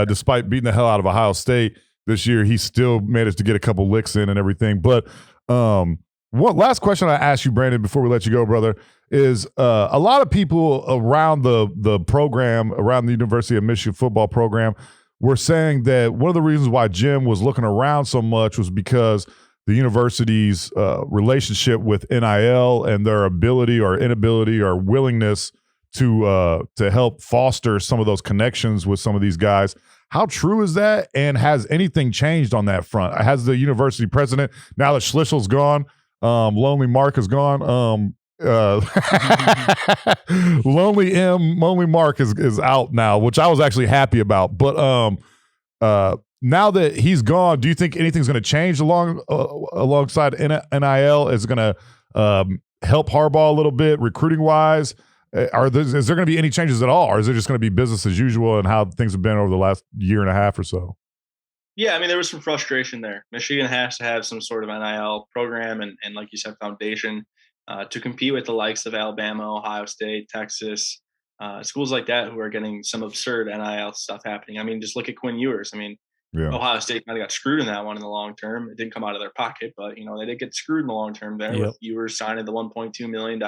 despite beating the hell out of Ohio State this year, he still managed to get a couple licks in and everything. But one last question I ask you, Brandon, before we let you go, brother, is a lot of people around the program, around the University of Michigan football program, were saying that one of the reasons why Jim was looking around so much was because the university's relationship with NIL and their ability or inability or willingness to help foster some of those connections with some of these guys. How true is that? And has anything changed on that front? Has the university president, now that Schlichtel's gone, Lonely Mark is gone, Lonely Mark is out now, which I was actually happy about. But now that he's gone, do you think anything's going to change alongside NIL? Is it going to help Harbaugh a little bit recruiting wise? Is there going to be any changes at all, or is it just going to be business as usual and how things have been over the last year and a half or so? Yeah, I mean, there was some frustration there. Michigan has to have some sort of NIL program and like you said, foundation to compete with the likes of Alabama, Ohio State, Texas, schools like that who are getting some absurd NIL stuff happening. I mean, just look at Quinn Ewers. I mean, Yeah. Ohio State kind of got screwed in that one in the long term. It didn't come out of their pocket, but they did get screwed in the long term there with Ewers signing the $1.2 million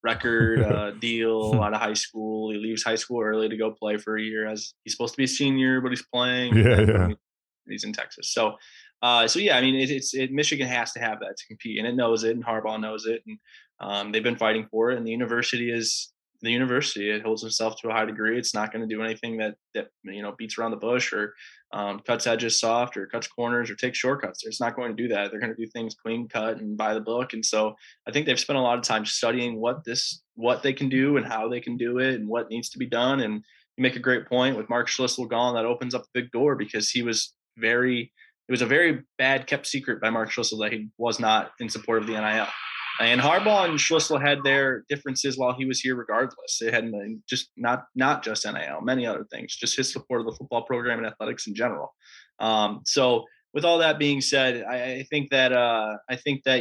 record deal out of high school. He leaves high school early to go play for a year as he's supposed to be a senior, but he's playing. Yeah. He's in Texas. So yeah, I mean, Michigan has to have that to compete, and it knows it, and Harbaugh knows it, and they've been fighting for it. And the university is the university. It holds itself to a high degree. It's not going to do anything that beats around the bush or cuts edges soft or cuts corners or takes shortcuts. It's not going to do that. They're going to do things clean cut and by the book. And so I think they've spent a lot of time studying what they can do and how they can do it and what needs to be done. And you make a great point with Mark Schlissel gone. That opens up a big door because it was a very bad kept secret by Mark Schlissel that he was not in support of the NIL. And Harbaugh and Schlissel had their differences while he was here regardless. It had been just not just NIL, many other things, just his support of the football program and athletics in general. So with all that being said, I think that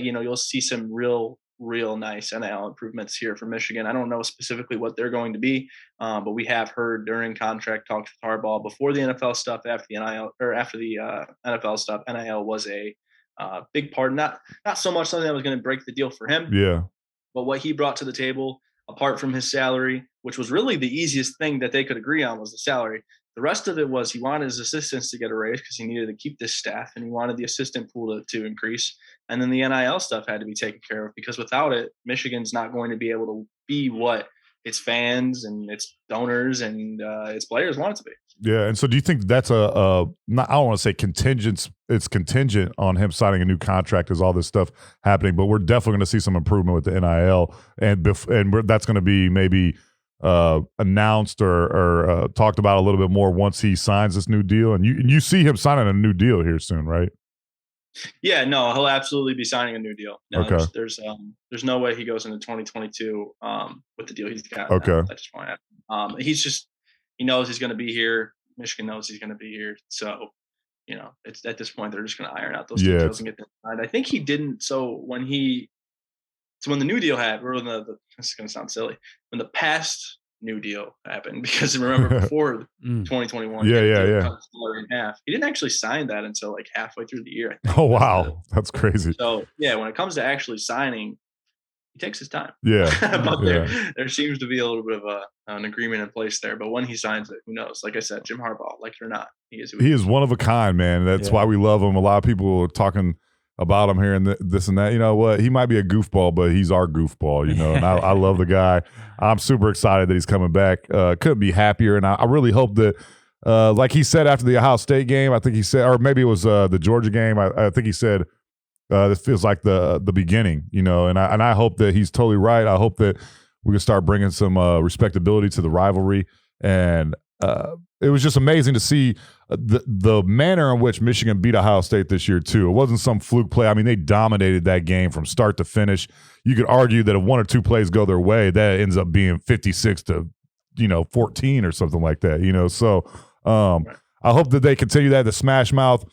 you'll see some real nice NIL improvements here for Michigan. I don't know specifically what they're going to be, but we have heard during contract talks with Harbaugh before the NFL stuff, after the NIL or after the NFL stuff, NIL was a big part. Not so much something that was going to break the deal for him. Yeah. But what he brought to the table, apart from his salary, which was really the easiest thing that they could agree on, was the salary. The rest of it was he wanted his assistants to get a raise because he needed to keep this staff, and he wanted the assistant pool to increase. And then the NIL stuff had to be taken care of because without it, Michigan's not going to be able to be what its fans and its donors and its players want it to be. Yeah, and so do you think that's I don't want to say contingent. It's contingent on him signing a new contract as all this stuff happening, but we're definitely going to see some improvement with the NIL, and that's going to be maybe announced or talked about a little bit more once he signs this new deal. And you see him signing a new deal here soon, right? Yeah, no, he'll absolutely be signing a new deal. No, okay. There's no way he goes into 2022 with the deal he's got. Okay. At this point, he knows he's going to be here. Michigan knows he's going to be here. So, it's at this point they're just going to iron out those details and get them signed. I think he didn't. So when the new deal happened, or this is going to sound silly, when the past new deal happened, because remember before 2021, yeah. cut his salary in half. He didn't actually sign that until like halfway through the year, I think. Oh wow, that's crazy. So yeah, when it comes to actually signing, he takes his time. Yeah, but there seems to be a little bit of an agreement in place there. But when he signs it, who knows? Like I said, Jim Harbaugh, like it or not, he is one of a kind, man. That's why we love him. A lot of people are talking about him here and this and that. You know what? He might be a goofball, but he's our goofball, and I love the guy. I'm super excited that he's coming back. Couldn't be happier. And I really hope that, like he said after the Ohio State game, I think he said, or maybe it was the Georgia game, I think he said, this feels like the beginning, and I hope that he's totally right. I hope that we can start bringing some respectability to the rivalry. And it was just amazing to see the manner in which Michigan beat Ohio State this year too. It wasn't some fluke play. I mean, they dominated that game from start to finish. You could argue that if one or two plays go their way, that ends up being 56-14 or something like that. So I hope that they continue that. The smash mouth.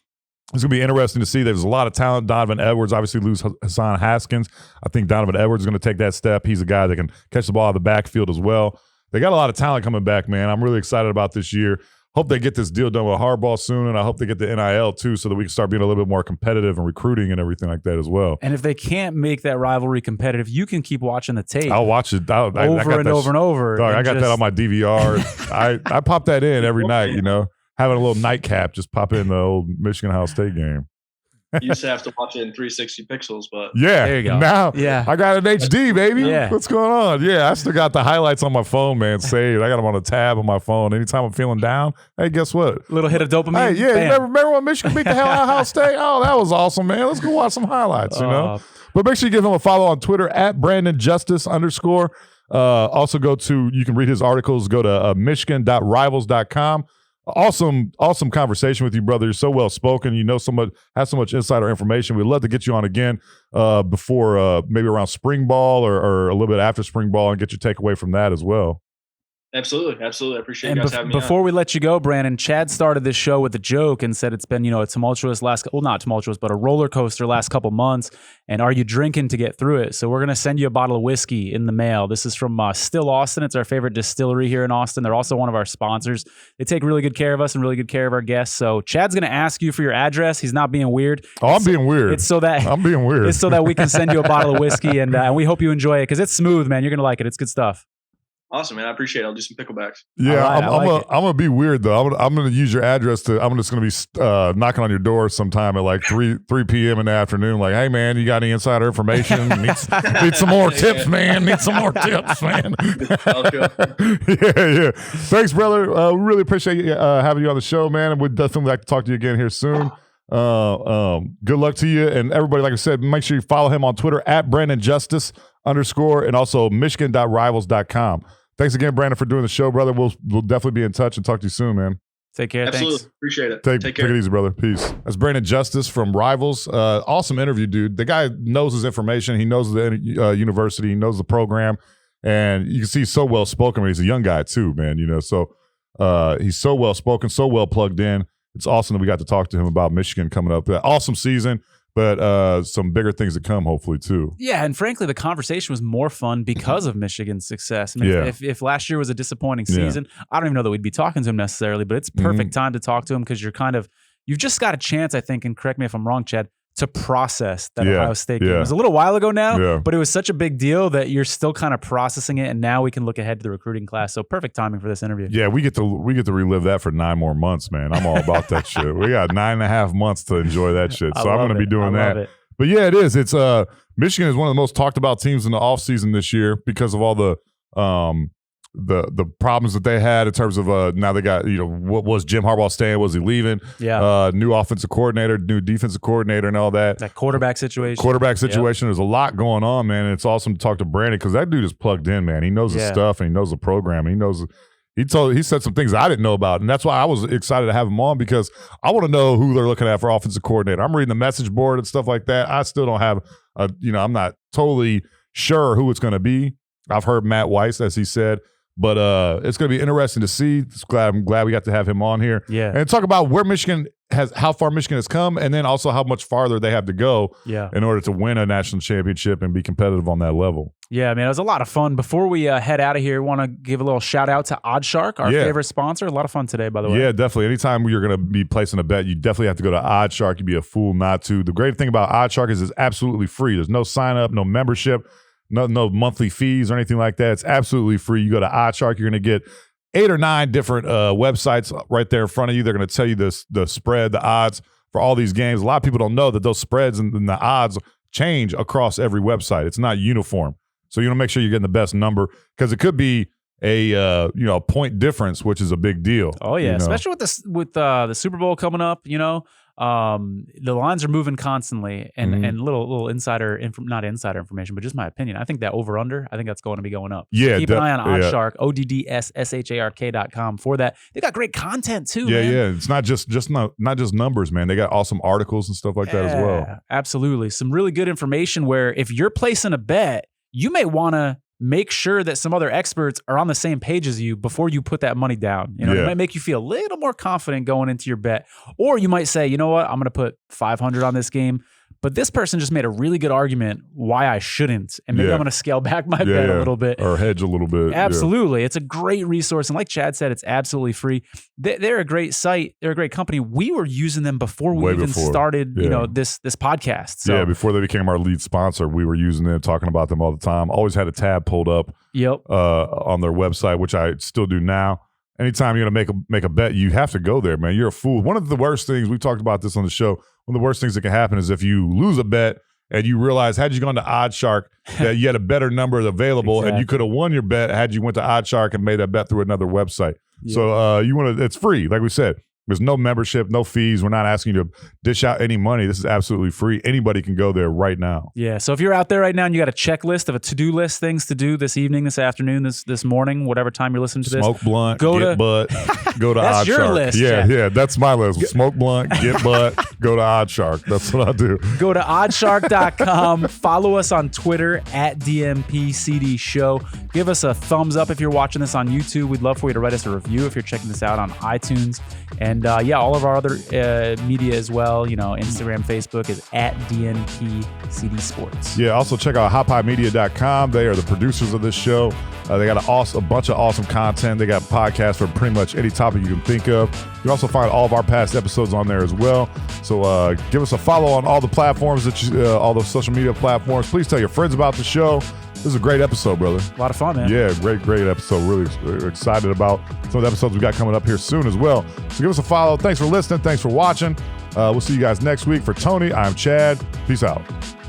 It's going to be interesting to see. There's a lot of talent. Donovan Edwards obviously lose Hassan Haskins. I think Donovan Edwards is going to take that step. He's a guy that can catch the ball out of the backfield as well. They got a lot of talent coming back, man. I'm really excited about this year. Hope they get this deal done with Harbaugh soon, and I hope they get the NIL too so that we can start being a little bit more competitive and recruiting and everything like that as well. And if they can't make that rivalry competitive, you can keep watching the tape. I'll watch it over and over. Dog, I got that on my DVR. I pop that in every night, having a little nightcap, just pop in the old Michigan Ohio State game. You used to have to watch it in 360 pixels, but yeah, there you go. Now I got an HD, baby. Yeah. What's going on? Yeah, I still got the highlights on my phone, man, saved. I got them on a tab on my phone. Anytime I'm feeling down, hey, guess what? Little hit of dopamine. Hey, yeah, you remember when Michigan beat the hell out of Ohio State? Oh, that was awesome, man. Let's go watch some highlights, But make sure you give him a follow on Twitter at @BrandonJustice_. Also you can read his articles. Go to michigan.rivals.com. Awesome conversation with you, brother. You're so well spoken. Have so much insider information. We'd love to get you on again before maybe around spring ball or a little bit after spring ball and get your takeaway from that as well. Absolutely. I appreciate And you guys having me before on. we let you go, Brandon, Chad started this show with a joke and said it's been, a tumultuous not tumultuous, but a roller coaster last couple months. And are you drinking to get through it? So we're going to send you a bottle of whiskey in the mail. This is from Still Austin. It's our favorite distillery here in Austin. They're also one of our sponsors. They take really good care of us and really good care of our guests. So Chad's going to ask you for your address. He's not being weird. Oh, I'm being weird. It's so that I'm being weird. It's so that we can send you a bottle of whiskey, and we hope you enjoy it because it's smooth, man. You're going to like it. It's good stuff. Awesome, man. I appreciate it. I'll do some picklebacks. Yeah, right, I'm gonna be weird though. I'm gonna use your address I'm just gonna be knocking on your door sometime at like 3 p.m. in the afternoon. Like, hey man, you got any insider information? Need some more tips, man. Need some more tips, man. yeah. Thanks, brother. Really appreciate having you on the show, man. And we'd definitely like to talk to you again here soon. Good luck to you and everybody. Like I said, make sure you follow him on Twitter at BrandonJustice_ and also Michigan.rivals.com. Thanks again, Brandon, for doing the show, brother. We'll definitely be in touch and talk to you soon, man. Take care. Absolutely. Thanks. Appreciate it. Take care. Take it easy, brother. Peace. That's Brandon Justice from Rivals. Awesome interview, dude. The guy knows his information. He knows the university. He knows the program. And you can see he's so well spoken. He's a young guy too, man. So he's so well spoken, so well plugged in. It's awesome that we got to talk to him about Michigan coming up. Awesome season. But some bigger things to come, hopefully, too. Yeah, and frankly, the conversation was more fun because of Michigan's success. I mean, if last year was a disappointing season, I don't even know that we'd be talking to him necessarily, but it's perfect time to talk to him because you've just got a chance, I think, and correct me if I'm wrong, Chad, to process that Ohio State game. It was a little while ago now, but it was such a big deal that you're still kind of processing it, and now we can look ahead to the recruiting class. So perfect timing for this interview. Yeah, we get to relive that for 9 more months, man. I'm all about that shit. We got 9.5 months to enjoy that shit. So I'm going to be doing that. But yeah, it is. It's Michigan is one of the most talked about teams in the offseason this year because of all the problems that they had in terms of now they got, what was Jim Harbaugh staying? Was he leaving? Yeah. New offensive coordinator, new defensive coordinator and all that. That quarterback situation. There's a lot going on, man. And it's awesome to talk to Brandon because that dude is plugged in, man. He knows the stuff and he knows the program. He said some things I didn't know about. And that's why I was excited to have him on because I want to know who they're looking at for offensive coordinator. I'm reading the message board and stuff like that. I still don't have I'm not totally sure who it's going to be. I've heard Matt Weiss, as he said. But it's going to be interesting to see. I'm glad we got to have him on here. Yeah. And talk about how far Michigan has come, and then also how much farther they have to go in order to win a national championship and be competitive on that level. Yeah, man, it was a lot of fun. Before we head out of here, I want to give a little shout out to OddsShark, our favorite sponsor. A lot of fun today, by the way. Yeah, definitely. Anytime you're going to be placing a bet, you definitely have to go to OddsShark. You'd be a fool not to. The great thing about OddsShark is it's absolutely free. There's no sign up, no membership. No monthly fees or anything like that. It's absolutely free. You go to OddsShark, you're going to get 8 or 9 different websites right there in front of you. They're going to tell you the spread, the odds for all these games. A lot of people don't know that those spreads and the odds change across every website. It's not uniform. So you want to make sure you're getting the best number because it could be a point difference, which is a big deal. Oh yeah, especially with the Super Bowl coming up. The lines are moving constantly, and little not insider information, but just my opinion. I think that over/under, I think that's going to be going up. Yeah, so keep an eye on OddsShark, ODDSSHARK.com for that. They got great content too. Man. It's not just numbers, man. They got awesome articles and stuff like that as well. Absolutely, some really good information. Where if you're placing a bet, you may want to make sure that some other experts are on the same page as you before you put that money down. It might make you feel a little more confident going into your bet. Or you might say, you know what, I'm going to put 500 on this game, but this person just made a really good argument why I shouldn't. And maybe I'm going to scale back my bet a little bit. Or hedge a little bit. Absolutely. It's a great resource. And like Chad said, it's absolutely free. They're a great site. They're a great company. We were using them before we started, this podcast. So, before they became our lead sponsor, we were using them, talking about them all the time. Always had a tab pulled up on their website, which I still do now. Anytime you're going to make a bet, you have to go there, man. You're a fool. One of the worst things, we talked about this on the show, one of the worst things that can happen is if you lose a bet and you realize, had you gone to OddsShark, that you had a better number available and you could have won your bet had you went to OddsShark and made that bet through another website. Yeah. So it's free. Like we said, there's no membership, no fees. We're not asking you to dish out any money. This is absolutely free. Anybody can go there right now. Yeah. So if you're out there right now and you got a checklist of a to-do list, things to do this evening, this afternoon, this morning, whatever time you're listening to this. Smoke blunt, get butt, go to That's OddsShark. your list. Yeah, that's my list. Smoke blunt, get butt, Go to Oddshark. That's what I do. Go to oddshark.com. Follow us on Twitter at DNP-CD Show. Give us a thumbs up if you're watching this on YouTube. We'd love for you to write us a review if you're checking this out on iTunes. And all of our other media as well. Instagram, Facebook is at DNP-CD Sports. Yeah, also check out hotpiemedia.com. They are the producers of this show. They got a bunch of awesome content. They got podcasts for pretty much any topic you can think of. You can also find all of our past episodes on there as well. So give us a follow on all the platforms, all the social media platforms. Please tell your friends about the show. This is a great episode, brother. A lot of fun, man. Yeah, great episode. Really excited about some of the episodes we got coming up here soon as well. So give us a follow. Thanks for listening. Thanks for watching. We'll see you guys next week. For Tony, I'm Chad. Peace out.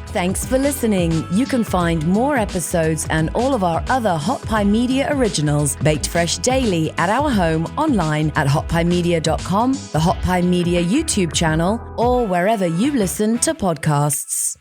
Thanks for listening. You can find more episodes and all of our other Hot Pie Media originals baked fresh daily at our home online at hotpiemedia.com, the Hot Pie Media YouTube channel, or wherever you listen to podcasts.